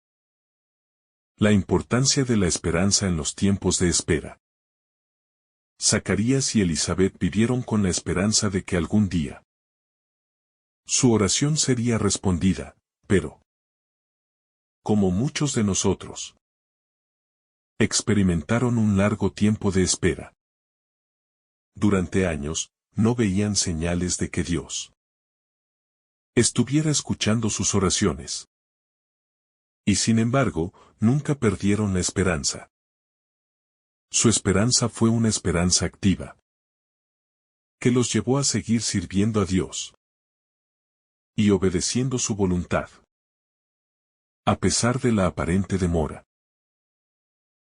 La importancia de la esperanza en los tiempos de espera. Zacarías y Elizabeth vivieron con la esperanza de que algún día su oración sería respondida, pero, como muchos de nosotros, experimentaron un largo tiempo de espera. Durante años, no veían señales de que Dios estuviera escuchando sus oraciones. Y sin embargo, nunca perdieron la esperanza. Su esperanza fue una esperanza activa, que los llevó a seguir sirviendo a Dios y obedeciendo su voluntad, a pesar de la aparente demora.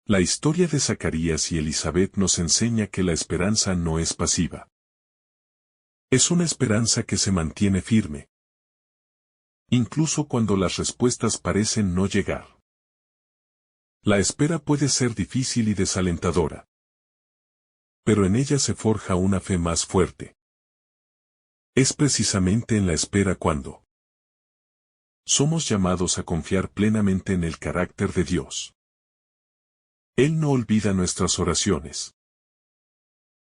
La historia de Zacarías y Elizabeth nos enseña que la esperanza no es pasiva. Es una esperanza que se mantiene firme, incluso cuando las respuestas parecen no llegar. La espera puede ser difícil y desalentadora, pero en ella se forja una fe más fuerte. Es precisamente en la espera cuando somos llamados a confiar plenamente en el carácter de Dios. Él no olvida nuestras oraciones.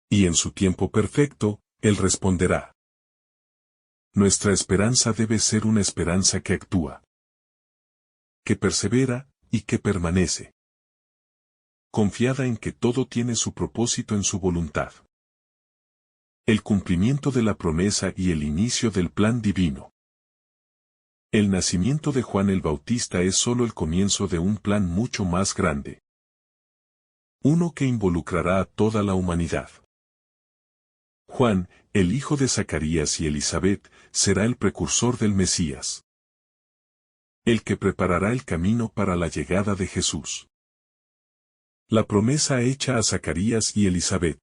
Y en su tiempo perfecto, Él responderá. Nuestra esperanza debe ser una esperanza que actúa, que persevera y que permanece, confiada en que todo tiene su propósito en su voluntad. El cumplimiento de la promesa y el inicio del plan divino. El nacimiento de Juan el Bautista es solo el comienzo de un plan mucho más grande. Uno que involucrará a toda la humanidad. Juan, el hijo de Zacarías y Elizabeth, será el precursor del Mesías. El que preparará el camino para la llegada de Jesús. La promesa hecha a Zacarías y Elizabeth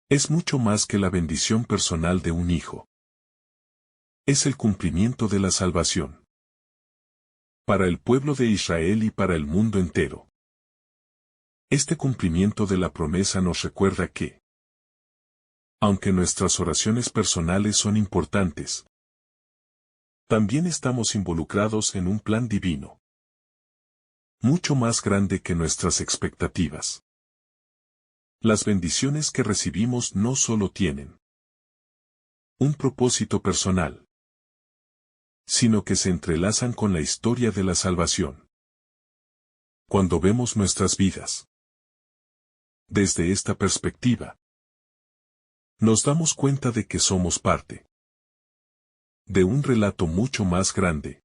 es mucho más que la bendición personal de un hijo. Es el cumplimiento de la salvación para el pueblo de Israel y para el mundo entero. Este cumplimiento de la promesa nos recuerda que, aunque nuestras oraciones personales son importantes, también estamos involucrados en un plan divino, mucho más grande que nuestras expectativas. Las bendiciones que recibimos no solo tienen un propósito personal, sino que se entrelazan con la historia de la salvación. Cuando vemos nuestras vidas desde esta perspectiva, nos damos cuenta de que somos parte de un relato mucho más grande,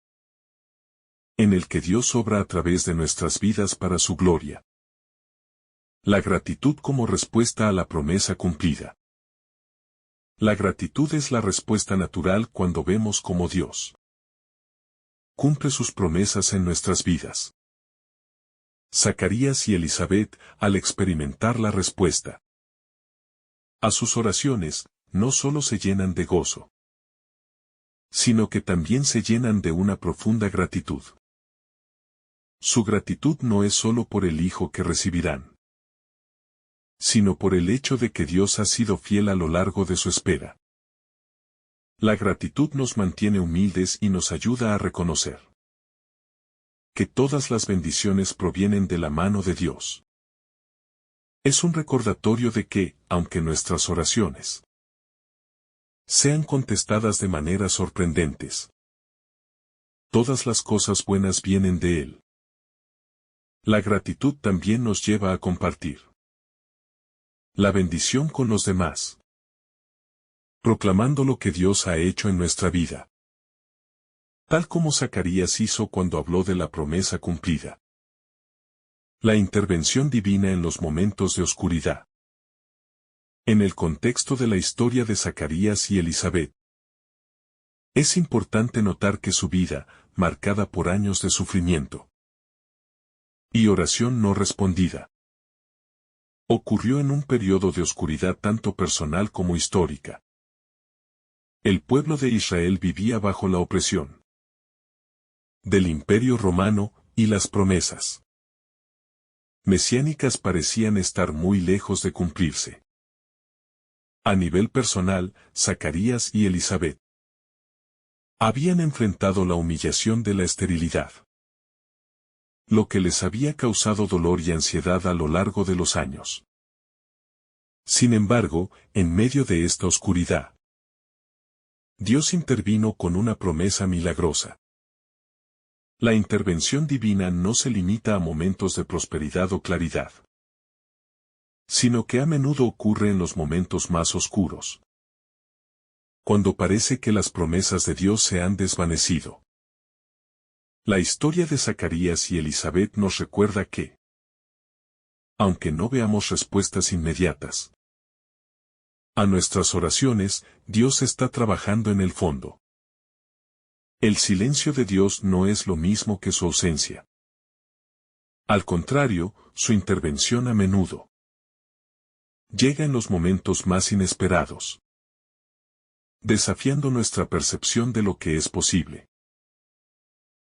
en el que Dios obra a través de nuestras vidas para su gloria. La gratitud como respuesta a la promesa cumplida. La gratitud es la respuesta natural cuando vemos cómo Dios cumple sus promesas en nuestras vidas. Zacarías y Elizabeth, al experimentar la respuesta a sus oraciones, no solo se llenan de gozo, sino que también se llenan de una profunda gratitud. Su gratitud no es solo por el hijo que recibirán, sino por el hecho de que Dios ha sido fiel a lo largo de su espera. La gratitud nos mantiene humildes y nos ayuda a reconocer que todas las bendiciones provienen de la mano de Dios. Es un recordatorio de que, aunque nuestras oraciones sean contestadas de maneras sorprendentes, todas las cosas buenas vienen de Él. La gratitud también nos lleva a compartir la bendición con los demás, proclamando lo que Dios ha hecho en nuestra vida, tal como Zacarías hizo cuando habló de la promesa cumplida. La intervención divina en los momentos de oscuridad. En el contexto de la historia de Zacarías y Elizabeth, es importante notar que su vida, marcada por años de sufrimiento y oración no respondida, ocurrió en un periodo de oscuridad tanto personal como histórica. El pueblo de Israel vivía bajo la opresión del Imperio Romano, y las promesas mesiánicas parecían estar muy lejos de cumplirse. A nivel personal, Zacarías y Elizabeth habían enfrentado la humillación de la esterilidad, lo que les había causado dolor y ansiedad a lo largo de los años. Sin embargo, en medio de esta oscuridad, Dios intervino con una promesa milagrosa. La intervención divina no se limita a momentos de prosperidad o claridad, sino que a menudo ocurre en los momentos más oscuros, cuando parece que las promesas de Dios se han desvanecido. La historia de Zacarías y Elizabeth nos recuerda que, aunque no veamos respuestas inmediatas a nuestras oraciones, Dios está trabajando en el fondo. El silencio de Dios no es lo mismo que su ausencia. Al contrario, su intervención a menudo llega en los momentos más inesperados, desafiando nuestra percepción de lo que es posible.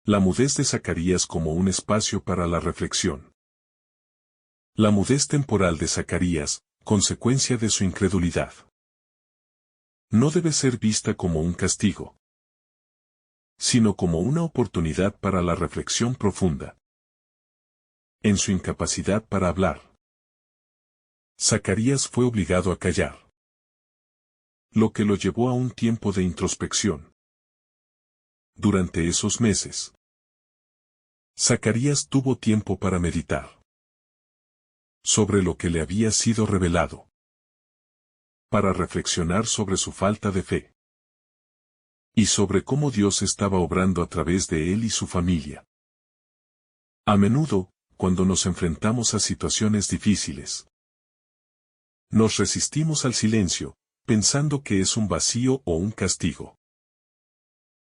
La mudez de Zacarías como un espacio para la reflexión. La mudez temporal de Zacarías, consecuencia de su incredulidad, no debe ser vista como un castigo, sino como una oportunidad para la reflexión profunda. En su incapacidad para hablar, Zacarías fue obligado a callar, lo que lo llevó a un tiempo de introspección. Durante esos meses, Zacarías tuvo tiempo para meditar sobre lo que le había sido revelado, para reflexionar sobre su falta de fe y sobre cómo Dios estaba obrando a través de él y su familia. A menudo, cuando nos enfrentamos a situaciones difíciles, nos resistimos al silencio, pensando que es un vacío o un castigo.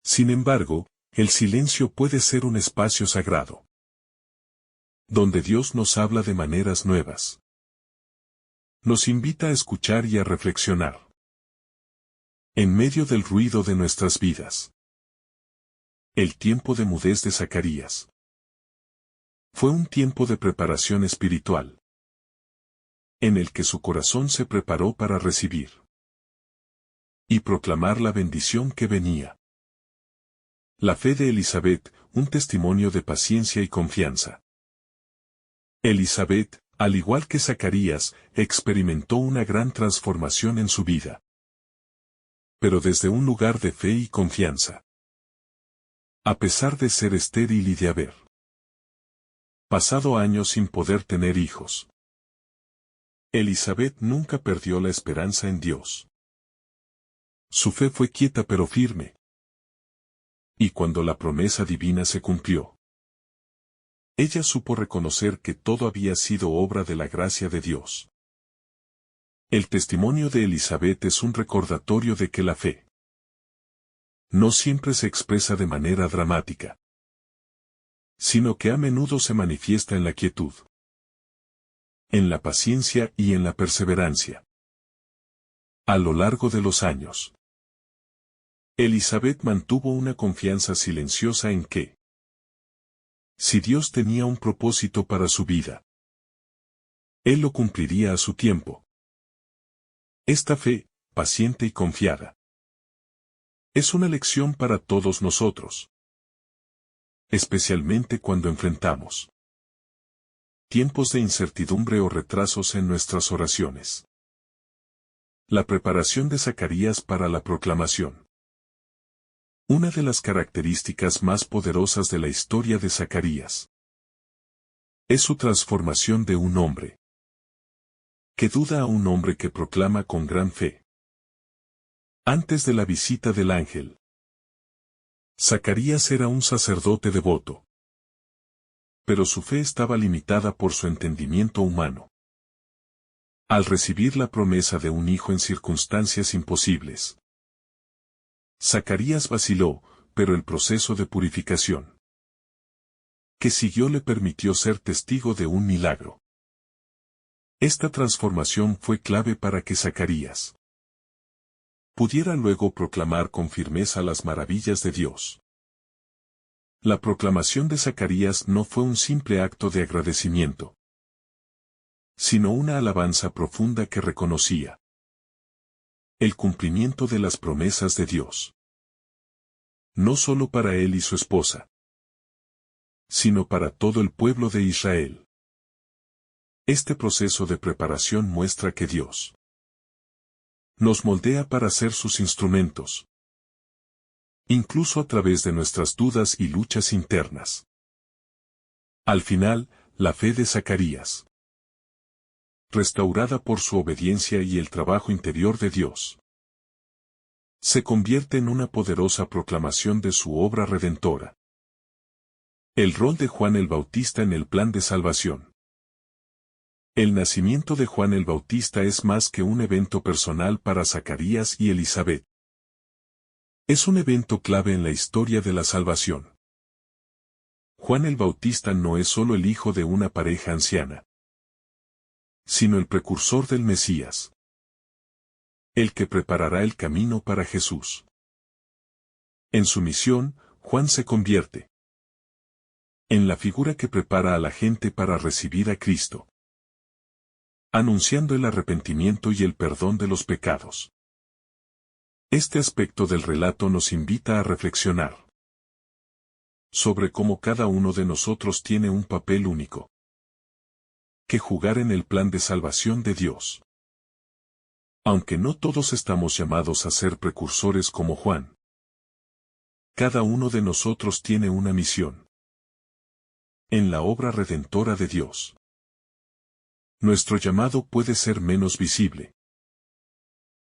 Sin embargo, el silencio puede ser un espacio sagrado, donde Dios nos habla de maneras nuevas. Nos invita a escuchar y a reflexionar. En medio del ruido de nuestras vidas. El tiempo de mudez de Zacarías. Fue un tiempo de preparación espiritual, en el que su corazón se preparó para recibir y proclamar la bendición que venía. La fe de Elizabeth, un testimonio de paciencia y confianza. Elizabeth, al igual que Zacarías, experimentó una gran transformación en su vida. Pero desde un lugar de fe y confianza. A pesar de ser estéril y de haber pasado años sin poder tener hijos, Elizabeth nunca perdió la esperanza en Dios. Su fe fue quieta pero firme. Y cuando la promesa divina se cumplió, ella supo reconocer que todo había sido obra de la gracia de Dios. El testimonio de Elizabeth es un recordatorio de que la fe no siempre se expresa de manera dramática, sino que a menudo se manifiesta en la quietud, en la paciencia y en la perseverancia. A lo largo de los años, Elizabeth mantuvo una confianza silenciosa en que, si Dios tenía un propósito para su vida, Él lo cumpliría a su tiempo. Esta fe, paciente y confiada, es una lección para todos nosotros, especialmente cuando enfrentamos tiempos de incertidumbre o retrasos en nuestras oraciones. La preparación de Zacarías para la proclamación. Una de las características más poderosas de la historia de Zacarías es su transformación de un hombre que duda a un hombre que proclama con gran fe. Antes de la visita del ángel, Zacarías era un sacerdote devoto, pero su fe estaba limitada por su entendimiento humano. Al recibir la promesa de un hijo en circunstancias imposibles, Zacarías vaciló, pero el proceso de purificación que siguió le permitió ser testigo de un milagro. Esta transformación fue clave para que Zacarías pudiera luego proclamar con firmeza las maravillas de Dios. La proclamación de Zacarías no fue un simple acto de agradecimiento, sino una alabanza profunda que reconocía el cumplimiento de las promesas de Dios. No solo para él y su esposa, sino para todo el pueblo de Israel. Este proceso de preparación muestra que Dios nos moldea para ser sus instrumentos, incluso a través de nuestras dudas y luchas internas. Al final, la fe de Zacarías, restaurada por su obediencia y el trabajo interior de Dios, se convierte en una poderosa proclamación de su obra redentora. El rol de Juan el Bautista en el plan de salvación. El nacimiento de Juan el Bautista es más que un evento personal para Zacarías y Elizabeth. Es un evento clave en la historia de la salvación. Juan el Bautista no es solo el hijo de una pareja anciana, sino el precursor del Mesías, el que preparará el camino para Jesús. En su misión, Juan se convierte en la figura que prepara a la gente para recibir a Cristo, anunciando el arrepentimiento y el perdón de los pecados. Este aspecto del relato nos invita a reflexionar sobre cómo cada uno de nosotros tiene un papel único que jugar en el plan de salvación de Dios. Aunque no todos estamos llamados a ser precursores como Juan, cada uno de nosotros tiene una misión en la obra redentora de Dios. Nuestro llamado puede ser menos visible,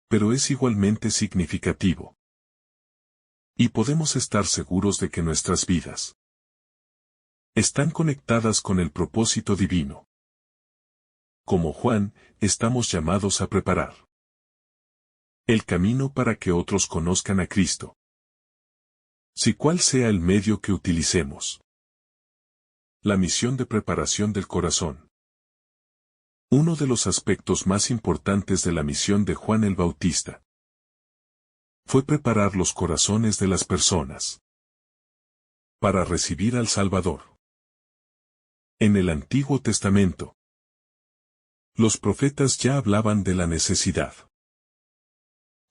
pero es igualmente significativo. Y podemos estar seguros de que nuestras vidas están conectadas con el propósito divino. Como Juan, estamos llamados a preparar El camino para que otros conozcan a Cristo. Si cual sea el medio que utilicemos. La misión de preparación del corazón. Uno de los aspectos más importantes de la misión de Juan el Bautista fue preparar los corazones de las personas para recibir al Salvador. En el Antiguo Testamento, los profetas ya hablaban de la necesidad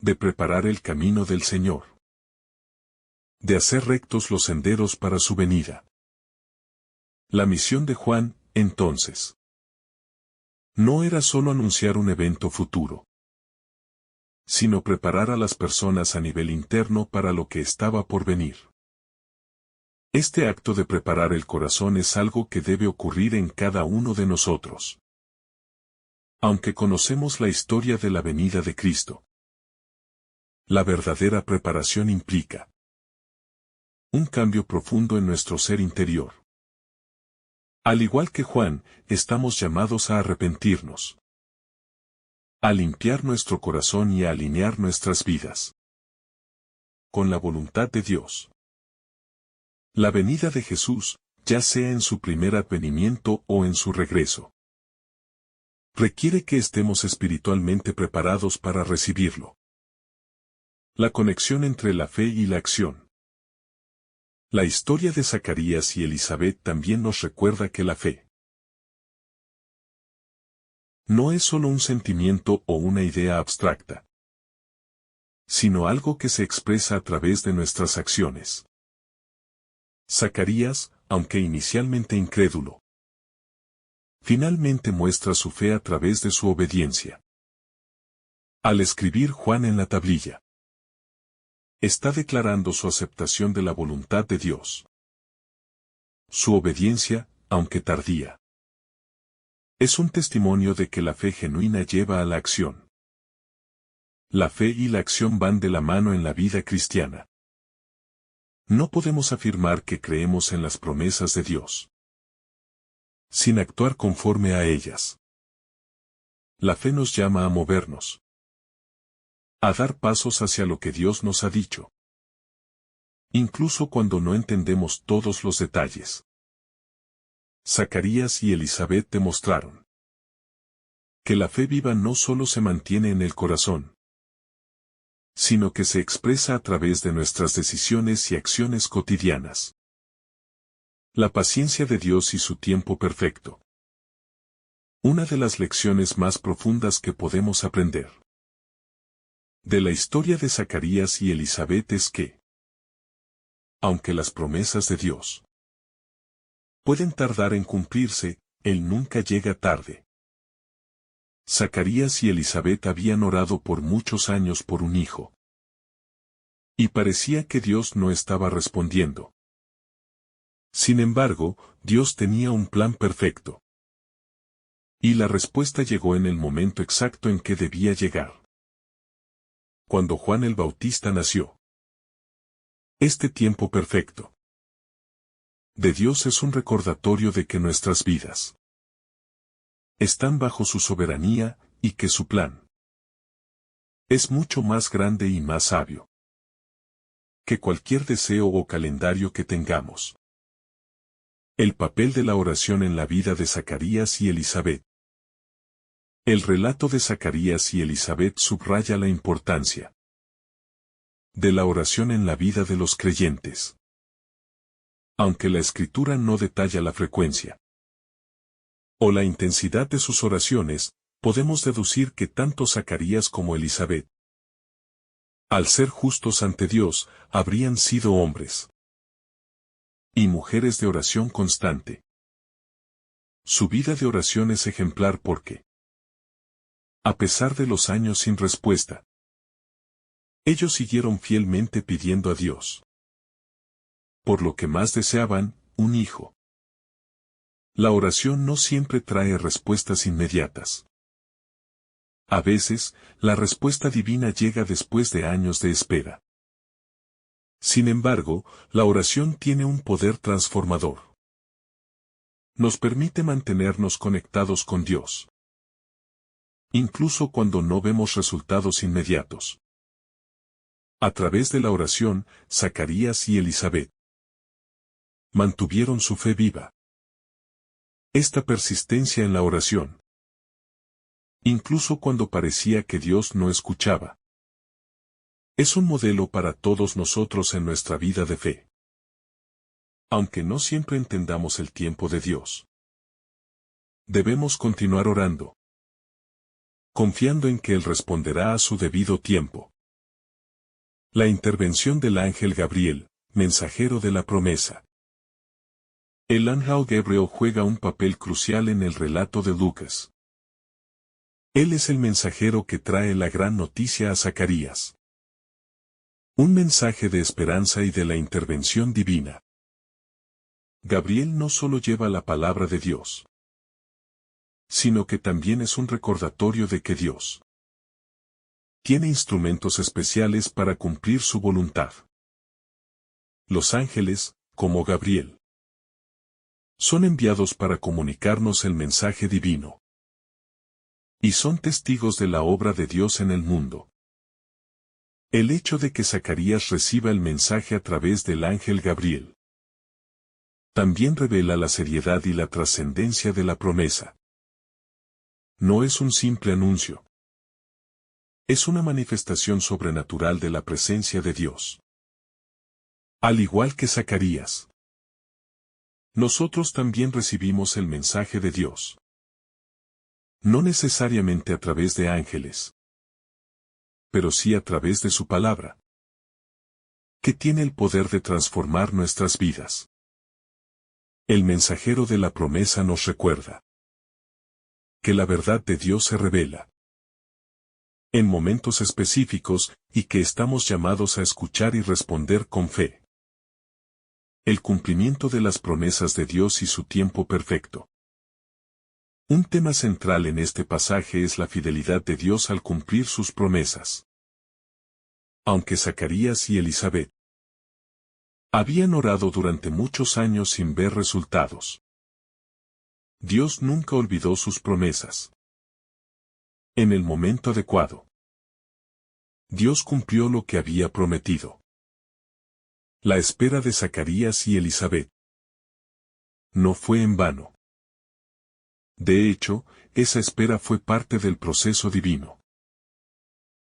de preparar el camino del Señor, de hacer rectos los senderos para su venida. La misión de Juan, entonces, no era solo anunciar un evento futuro, sino preparar a las personas a nivel interno para lo que estaba por venir. Este acto de preparar el corazón es algo que debe ocurrir en cada uno de nosotros. Aunque conocemos la historia de la venida de Cristo, la verdadera preparación implica un cambio profundo en nuestro ser interior. Al igual que Juan, estamos llamados a arrepentirnos, a limpiar nuestro corazón y a alinear nuestras vidas con la voluntad de Dios. La venida de Jesús, ya sea en su primer advenimiento o en su regreso, requiere que estemos espiritualmente preparados para recibirlo. La conexión entre la fe y la acción. La historia de Zacarías y Elizabeth también nos recuerda que la fe no es solo un sentimiento o una idea abstracta, sino algo que se expresa a través de nuestras acciones. Zacarías, aunque inicialmente incrédulo, finalmente muestra su fe a través de su obediencia. Al escribir Juan en la tablilla, está declarando su aceptación de la voluntad de Dios. Su obediencia, aunque tardía, es un testimonio de que la fe genuina lleva a la acción. La fe y la acción van de la mano en la vida cristiana. No podemos afirmar que creemos en las promesas de Dios sin actuar conforme a ellas. La fe nos llama a movernos, a dar pasos hacia lo que Dios nos ha dicho, incluso cuando no entendemos todos los detalles. Zacarías y Elizabeth demostraron que la fe viva no solo se mantiene en el corazón, sino que se expresa a través de nuestras decisiones y acciones cotidianas. La paciencia de Dios y su tiempo perfecto. Una de las lecciones más profundas que podemos aprender de la historia de Zacarías y Elizabeth es que, aunque las promesas de Dios pueden tardar en cumplirse, Él nunca llega tarde. Zacarías y Elizabeth habían orado por muchos años por un hijo, y parecía que Dios no estaba respondiendo. Sin embargo, Dios tenía un plan perfecto. Y la respuesta llegó en el momento exacto en que debía llegar. Cuando Juan el Bautista nació. Este tiempo perfecto de Dios es un recordatorio de que nuestras vidas están bajo su soberanía, y que su plan es mucho más grande y más sabio que cualquier deseo o calendario que tengamos. El papel de la oración en la vida de Zacarías y Elizabeth. El relato de Zacarías y Elizabeth subraya la importancia de la oración en la vida de los creyentes. Aunque la Escritura no detalla la frecuencia o la intensidad de sus oraciones, podemos deducir que tanto Zacarías como Elizabeth, al ser justos ante Dios, habrían sido hombres y mujeres de oración constante. Su vida de oración es ejemplar porque, a pesar de los años sin respuesta, ellos siguieron fielmente pidiendo a Dios por lo que más deseaban, un hijo. La oración no siempre trae respuestas inmediatas. A veces, la respuesta divina llega después de años de espera. Sin embargo, la oración tiene un poder transformador. Nos permite mantenernos conectados con Dios, incluso cuando no vemos resultados inmediatos. A través de la oración, Zacarías y Elizabeth mantuvieron su fe viva. Esta persistencia en la oración, incluso cuando parecía que Dios no escuchaba, es un modelo para todos nosotros en nuestra vida de fe. Aunque no siempre entendamos el tiempo de Dios, debemos continuar orando, confiando en que Él responderá a su debido tiempo. La intervención del ángel Gabriel, mensajero de la promesa. El ángel Gabriel juega un papel crucial en el relato de Lucas. Él es el mensajero que trae la gran noticia a Zacarías. Un mensaje de esperanza y de la intervención divina. Gabriel no solo lleva la palabra de Dios, sino que también es un recordatorio de que Dios tiene instrumentos especiales para cumplir su voluntad. Los ángeles, como Gabriel, son enviados para comunicarnos el mensaje divino. Y son testigos de la obra de Dios en el mundo. El hecho de que Zacarías reciba el mensaje a través del ángel Gabriel también revela la seriedad y la trascendencia de la promesa. No es un simple anuncio. Es una manifestación sobrenatural de la presencia de Dios. Al igual que Zacarías, nosotros también recibimos el mensaje de Dios. No necesariamente a través de ángeles, pero sí a través de su palabra, que tiene el poder de transformar nuestras vidas. El mensajero de la promesa nos recuerda que la verdad de Dios se revela en momentos específicos y que estamos llamados a escuchar y responder con fe. El cumplimiento de las promesas de Dios y su tiempo perfecto. Un tema central en este pasaje es la fidelidad de Dios al cumplir sus promesas. Aunque Zacarías y Elizabeth habían orado durante muchos años sin ver resultados, Dios nunca olvidó sus promesas. En el momento adecuado, Dios cumplió lo que había prometido. La espera de Zacarías y Elizabeth no fue en vano. De hecho, esa espera fue parte del proceso divino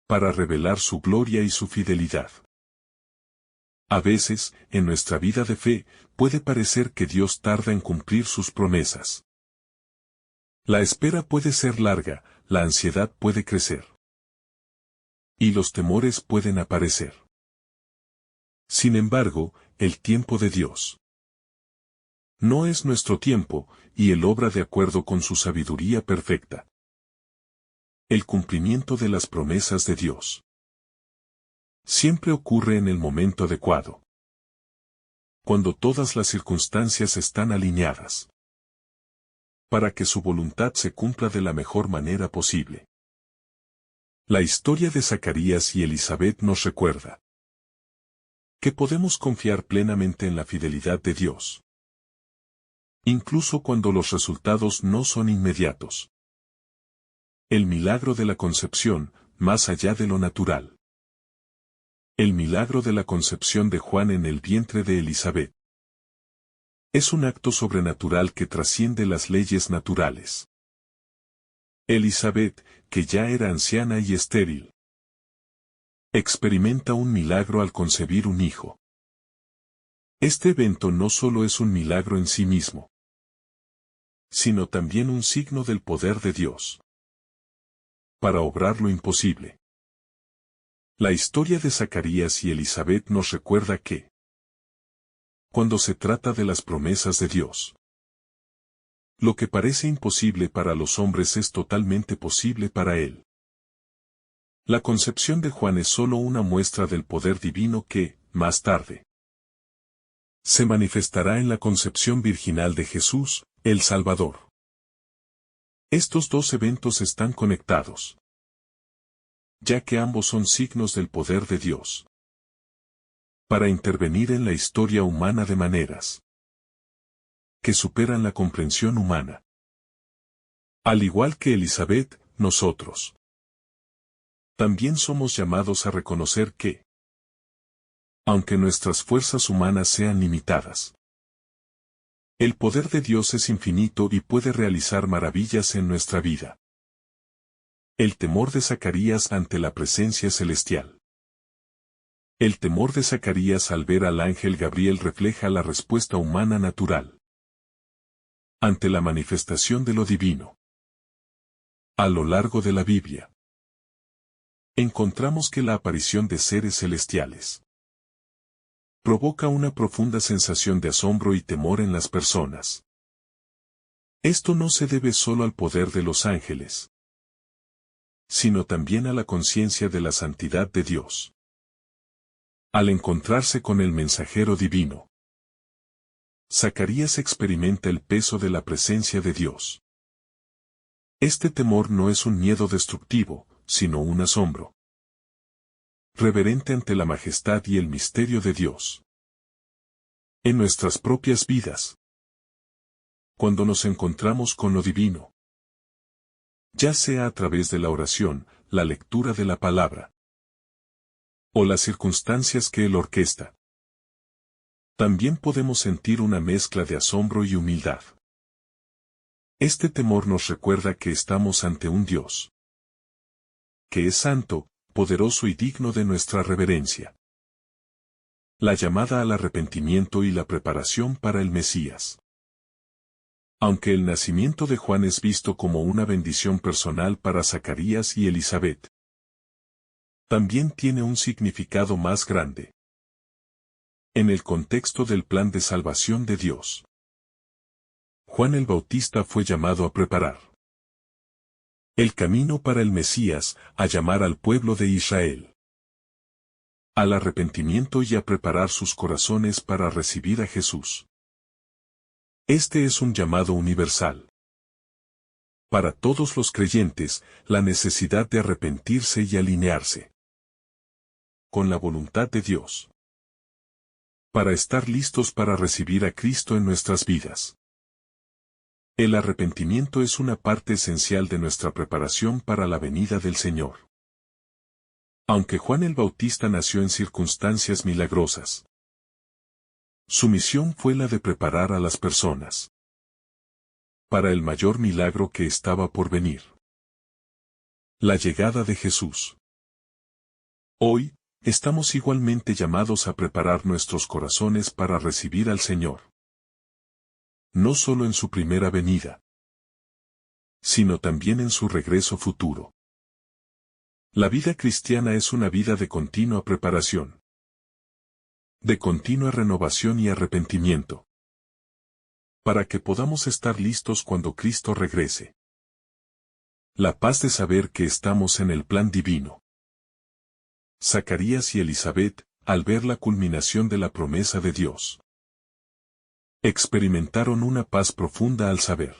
para revelar su gloria y su fidelidad. A veces, en nuestra vida de fe, puede parecer que Dios tarda en cumplir sus promesas. La espera puede ser larga, la ansiedad puede crecer. Y los temores pueden aparecer. Sin embargo, el tiempo de Dios no es nuestro tiempo, y Él obra de acuerdo con su sabiduría perfecta. El cumplimiento de las promesas de Dios siempre ocurre en el momento adecuado, cuando todas las circunstancias están alineadas, para que su voluntad se cumpla de la mejor manera posible. La historia de Zacarías y Elizabeth nos recuerda que podemos confiar plenamente en la fidelidad de Dios, incluso cuando los resultados no son inmediatos. El milagro de la concepción, más allá de lo natural. El milagro de la concepción de Juan en el vientre de Elizabeth es un acto sobrenatural que trasciende las leyes naturales. Elizabeth, que ya era anciana y estéril, experimenta un milagro al concebir un hijo. Este evento no solo es un milagro en sí mismo, sino también un signo del poder de Dios para obrar lo imposible. La historia de Zacarías y Elizabeth nos recuerda que, cuando se trata de las promesas de Dios, lo que parece imposible para los hombres es totalmente posible para Él. La concepción de Juan es solo una muestra del poder divino que, más tarde, se manifestará en la concepción virginal de Jesús, el Salvador. Estos dos eventos están conectados, ya que ambos son signos del poder de Dios para intervenir en la historia humana de maneras que superan la comprensión humana. Al igual que Elizabeth, nosotros también somos llamados a reconocer que Aunque nuestras fuerzas humanas sean limitadas. El poder de Dios es infinito y puede realizar maravillas en nuestra vida. El temor de Zacarías ante la presencia celestial. El temor de Zacarías al ver al ángel Gabriel refleja la respuesta humana natural ante la manifestación de lo divino. A lo largo de la Biblia, encontramos que la aparición de seres celestiales provoca una profunda sensación de asombro y temor en las personas. Esto no se debe solo al poder de los ángeles, sino también a la conciencia de la santidad de Dios. Al encontrarse con el mensajero divino, Zacarías experimenta el peso de la presencia de Dios. Este temor no es un miedo destructivo, sino un asombro reverente ante la majestad y el misterio de Dios. En nuestras propias vidas, cuando nos encontramos con lo divino, ya sea a través de la oración, la lectura de la palabra, o las circunstancias que Él orquesta, también podemos sentir una mezcla de asombro y humildad. Este temor nos recuerda que estamos ante un Dios que es santo, poderoso y digno de nuestra reverencia. La llamada al arrepentimiento y la preparación para el Mesías. Aunque el nacimiento de Juan es visto como una bendición personal para Zacarías y Elizabeth, también tiene un significado más grande. En el contexto del plan de salvación de Dios, Juan el Bautista fue llamado a preparar el camino para el Mesías, a llamar al pueblo de Israel al arrepentimiento y a preparar sus corazones para recibir a Jesús. Este es un llamado universal. Para todos los creyentes, la necesidad de arrepentirse y alinearse con la voluntad de Dios, para estar listos para recibir a Cristo en nuestras vidas. El arrepentimiento es una parte esencial de nuestra preparación para la venida del Señor. Aunque Juan el Bautista nació en circunstancias milagrosas, su misión fue la de preparar a las personas para el mayor milagro que estaba por venir: la llegada de Jesús. Hoy, estamos igualmente llamados a preparar nuestros corazones para recibir al Señor. No solo en su primera venida, sino también en su regreso futuro. La vida cristiana es una vida de continua preparación, de continua renovación y arrepentimiento, para que podamos estar listos cuando Cristo regrese. La paz de saber que estamos en el plan divino. Zacarías y Elizabeth, al ver la culminación de la promesa de Dios, experimentaron una paz profunda al saber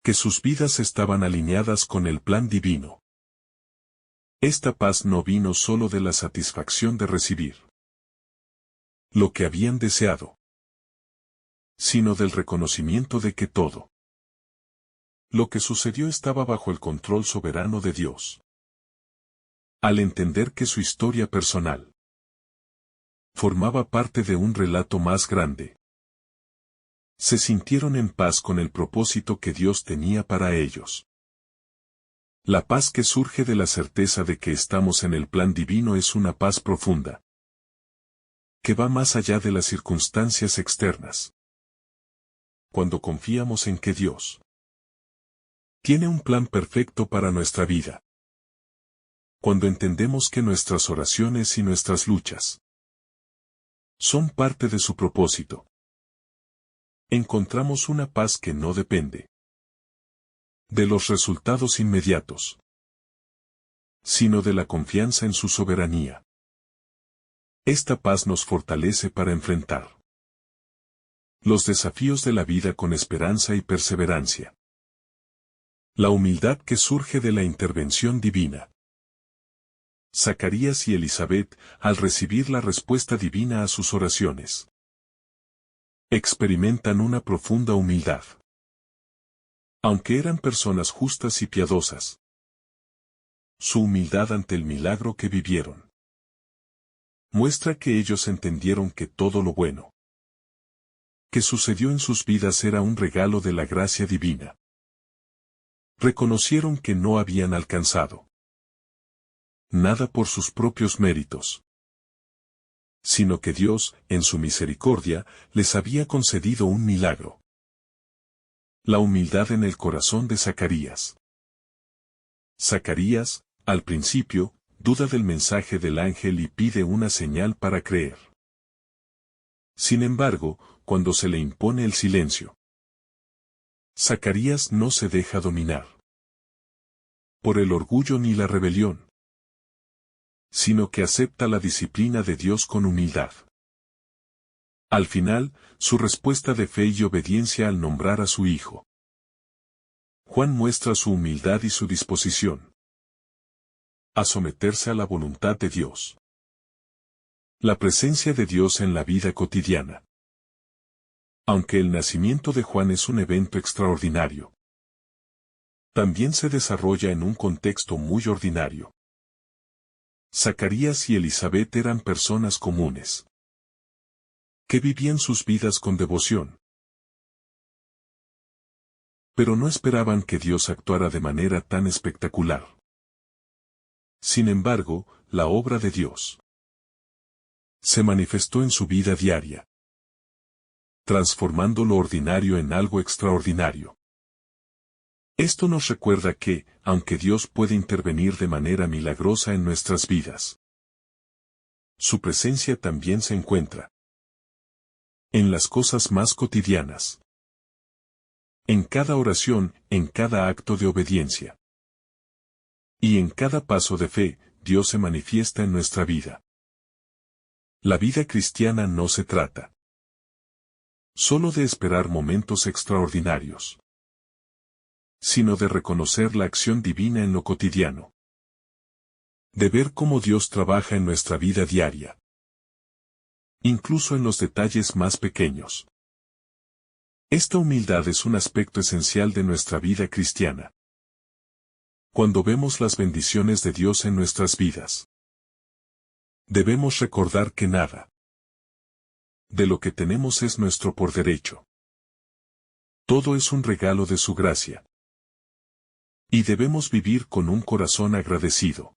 que sus vidas estaban alineadas con el plan divino. Esta paz no vino solo de la satisfacción de recibir lo que habían deseado, sino del reconocimiento de que todo lo que sucedió estaba bajo el control soberano de Dios. Al entender que su historia personal formaba parte de un relato más grande, se sintieron en paz con el propósito que Dios tenía para ellos. La paz que surge de la certeza de que estamos en el plan divino es una paz profunda, que va más allá de las circunstancias externas. Cuando confiamos en que Dios tiene un plan perfecto para nuestra vida. Cuando entendemos que nuestras oraciones y nuestras luchas son parte de su propósito, encontramos una paz que no depende de los resultados inmediatos, sino de la confianza en su soberanía. Esta paz nos fortalece para enfrentar los desafíos de la vida con esperanza y perseverancia. La humildad que surge de la intervención divina. Zacarías y Elizabeth, al recibir la respuesta divina a sus oraciones, experimentan una profunda humildad. Aunque eran personas justas y piadosas, su humildad ante el milagro que vivieron muestra que ellos entendieron que todo lo bueno que sucedió en sus vidas era un regalo de la gracia divina. Reconocieron que no habían alcanzado nada por sus propios méritos, sino que Dios, en su misericordia, les había concedido un milagro. La humildad en el corazón de Zacarías. Zacarías, al principio, duda del mensaje del ángel y pide una señal para creer. Sin embargo, cuando se le impone el silencio, Zacarías no se deja dominar por el orgullo ni la rebelión, sino que acepta la disciplina de Dios con humildad. Al final, su respuesta de fe y obediencia al nombrar a su hijo Juan muestra su humildad y su disposición a someterse a la voluntad de Dios. La presencia de Dios en la vida cotidiana. Aunque el nacimiento de Juan es un evento extraordinario, también se desarrolla en un contexto muy ordinario. Zacarías y Elizabeth eran personas comunes, que vivían sus vidas con devoción. Pero no esperaban que Dios actuara de manera tan espectacular. Sin embargo, la obra de Dios se manifestó en su vida diaria, transformando lo ordinario en algo extraordinario. Esto nos recuerda que, aunque Dios puede intervenir de manera milagrosa en nuestras vidas, su presencia también se encuentra en las cosas más cotidianas, en cada oración, en cada acto de obediencia, y en cada paso de fe. Dios se manifiesta en nuestra vida. La vida cristiana no se trata solo de esperar momentos extraordinarios, sino de reconocer la acción divina en lo cotidiano, de ver cómo Dios trabaja en nuestra vida diaria, incluso en los detalles más pequeños. Esta humildad es un aspecto esencial de nuestra vida cristiana. Cuando vemos las bendiciones de Dios en nuestras vidas, debemos recordar que nada de lo que tenemos es nuestro por derecho. Todo es un regalo de su gracia. Y debemos vivir con un corazón agradecido,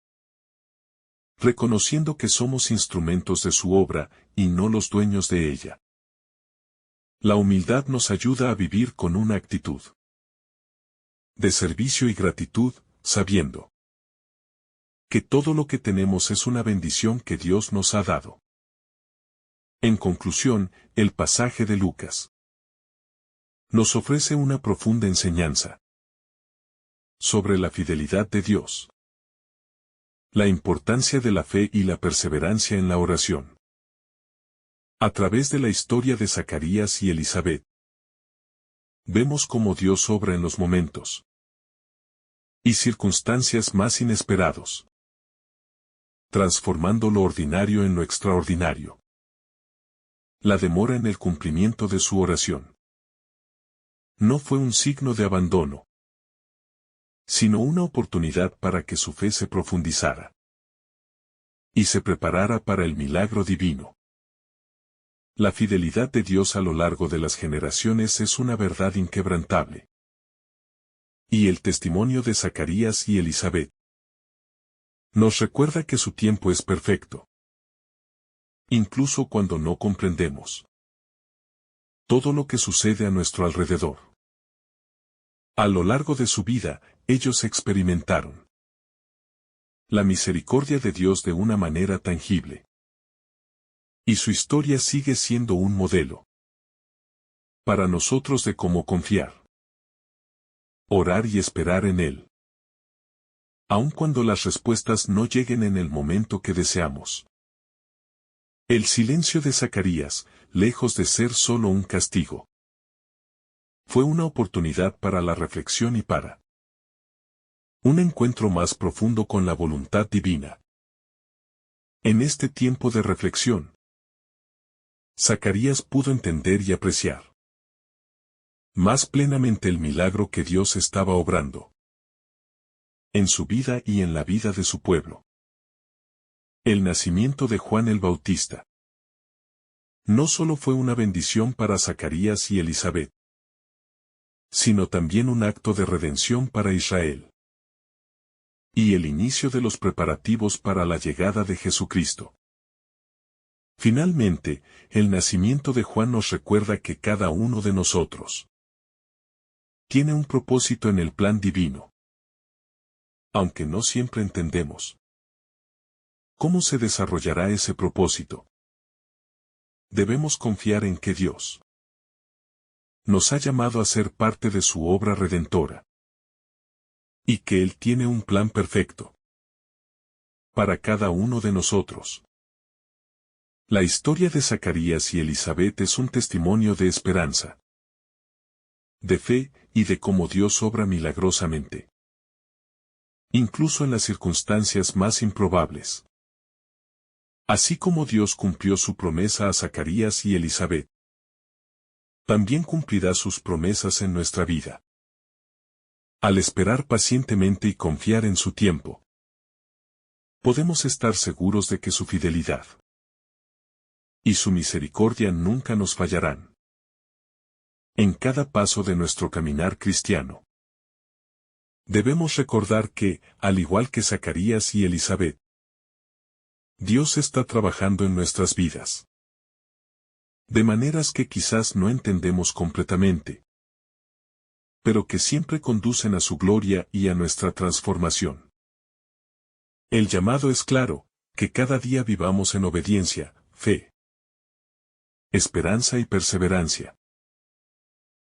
reconociendo que somos instrumentos de su obra, y no los dueños de ella. La humildad nos ayuda a vivir con una actitud de servicio y gratitud, sabiendo que todo lo que tenemos es una bendición que Dios nos ha dado. En conclusión, el pasaje de Lucas nos ofrece una profunda enseñanza sobre la fidelidad de Dios, la importancia de la fe y la perseverancia en la oración. A través de la historia de Zacarías y Elizabeth, vemos cómo Dios obra en los momentos y circunstancias más inesperados, transformando lo ordinario en lo extraordinario. La demora en el cumplimiento de su oración no fue un signo de abandono, sino una oportunidad para que su fe se profundizara y se preparara para el milagro divino. La fidelidad de Dios a lo largo de las generaciones es una verdad inquebrantable. Y el testimonio de Zacarías y Elizabeth nos recuerda que su tiempo es perfecto, incluso cuando no comprendemos todo lo que sucede a nuestro alrededor. A lo largo de su vida, ellos experimentaron la misericordia de Dios de una manera tangible. Y su historia sigue siendo un modelo para nosotros de cómo confiar, orar y esperar en Él, aun cuando las respuestas no lleguen en el momento que deseamos. El silencio de Zacarías, lejos de ser solo un castigo, fue una oportunidad para la reflexión y para un encuentro más profundo con la voluntad divina. En este tiempo de reflexión, Zacarías pudo entender y apreciar más plenamente el milagro que Dios estaba obrando en su vida y en la vida de su pueblo. El nacimiento de Juan el Bautista. No solo fue una bendición para Zacarías y Elizabeth, sino también un acto de redención para Israel. Y el inicio de los preparativos para la llegada de Jesucristo. Finalmente, el nacimiento de Juan nos recuerda que cada uno de nosotros tiene un propósito en el plan divino. Aunque no siempre entendemos cómo se desarrollará ese propósito, debemos confiar en que Dios nos ha llamado a ser parte de su obra redentora. Y que Él tiene un plan perfecto para cada uno de nosotros. La historia de Zacarías y Elizabeth es un testimonio de esperanza, de fe y de cómo Dios obra milagrosamente, incluso en las circunstancias más improbables. Así como Dios cumplió su promesa a Zacarías y Elizabeth, también cumplirá sus promesas en nuestra vida. Al esperar pacientemente y confiar en su tiempo, podemos estar seguros de que su fidelidad y su misericordia nunca nos fallarán. En cada paso de nuestro caminar cristiano, debemos recordar que, al igual que Zacarías y Elizabeth, Dios está trabajando en nuestras vidas, de maneras que quizás no entendemos completamente, pero que siempre conducen a su gloria y a nuestra transformación. El llamado es claro, que cada día vivamos en obediencia, fe, esperanza y perseverancia,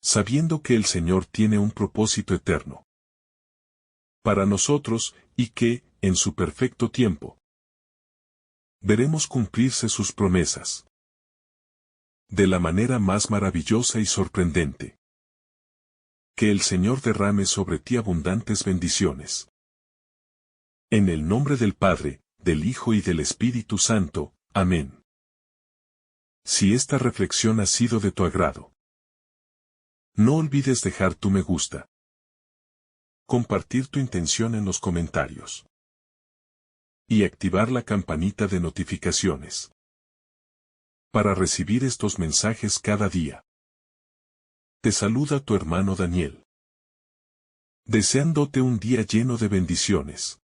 sabiendo que el Señor tiene un propósito eterno para nosotros y que, en su perfecto tiempo, veremos cumplirse sus promesas de la manera más maravillosa y sorprendente. Que el Señor derrame sobre ti abundantes bendiciones. En el nombre del Padre, del Hijo y del Espíritu Santo. Amén. Si esta reflexión ha sido de tu agrado, no olvides dejar tu me gusta, compartir tu intención en los comentarios y activar la campanita de notificaciones para recibir estos mensajes cada día. Te saluda tu hermano Daniel, deseándote un día lleno de bendiciones.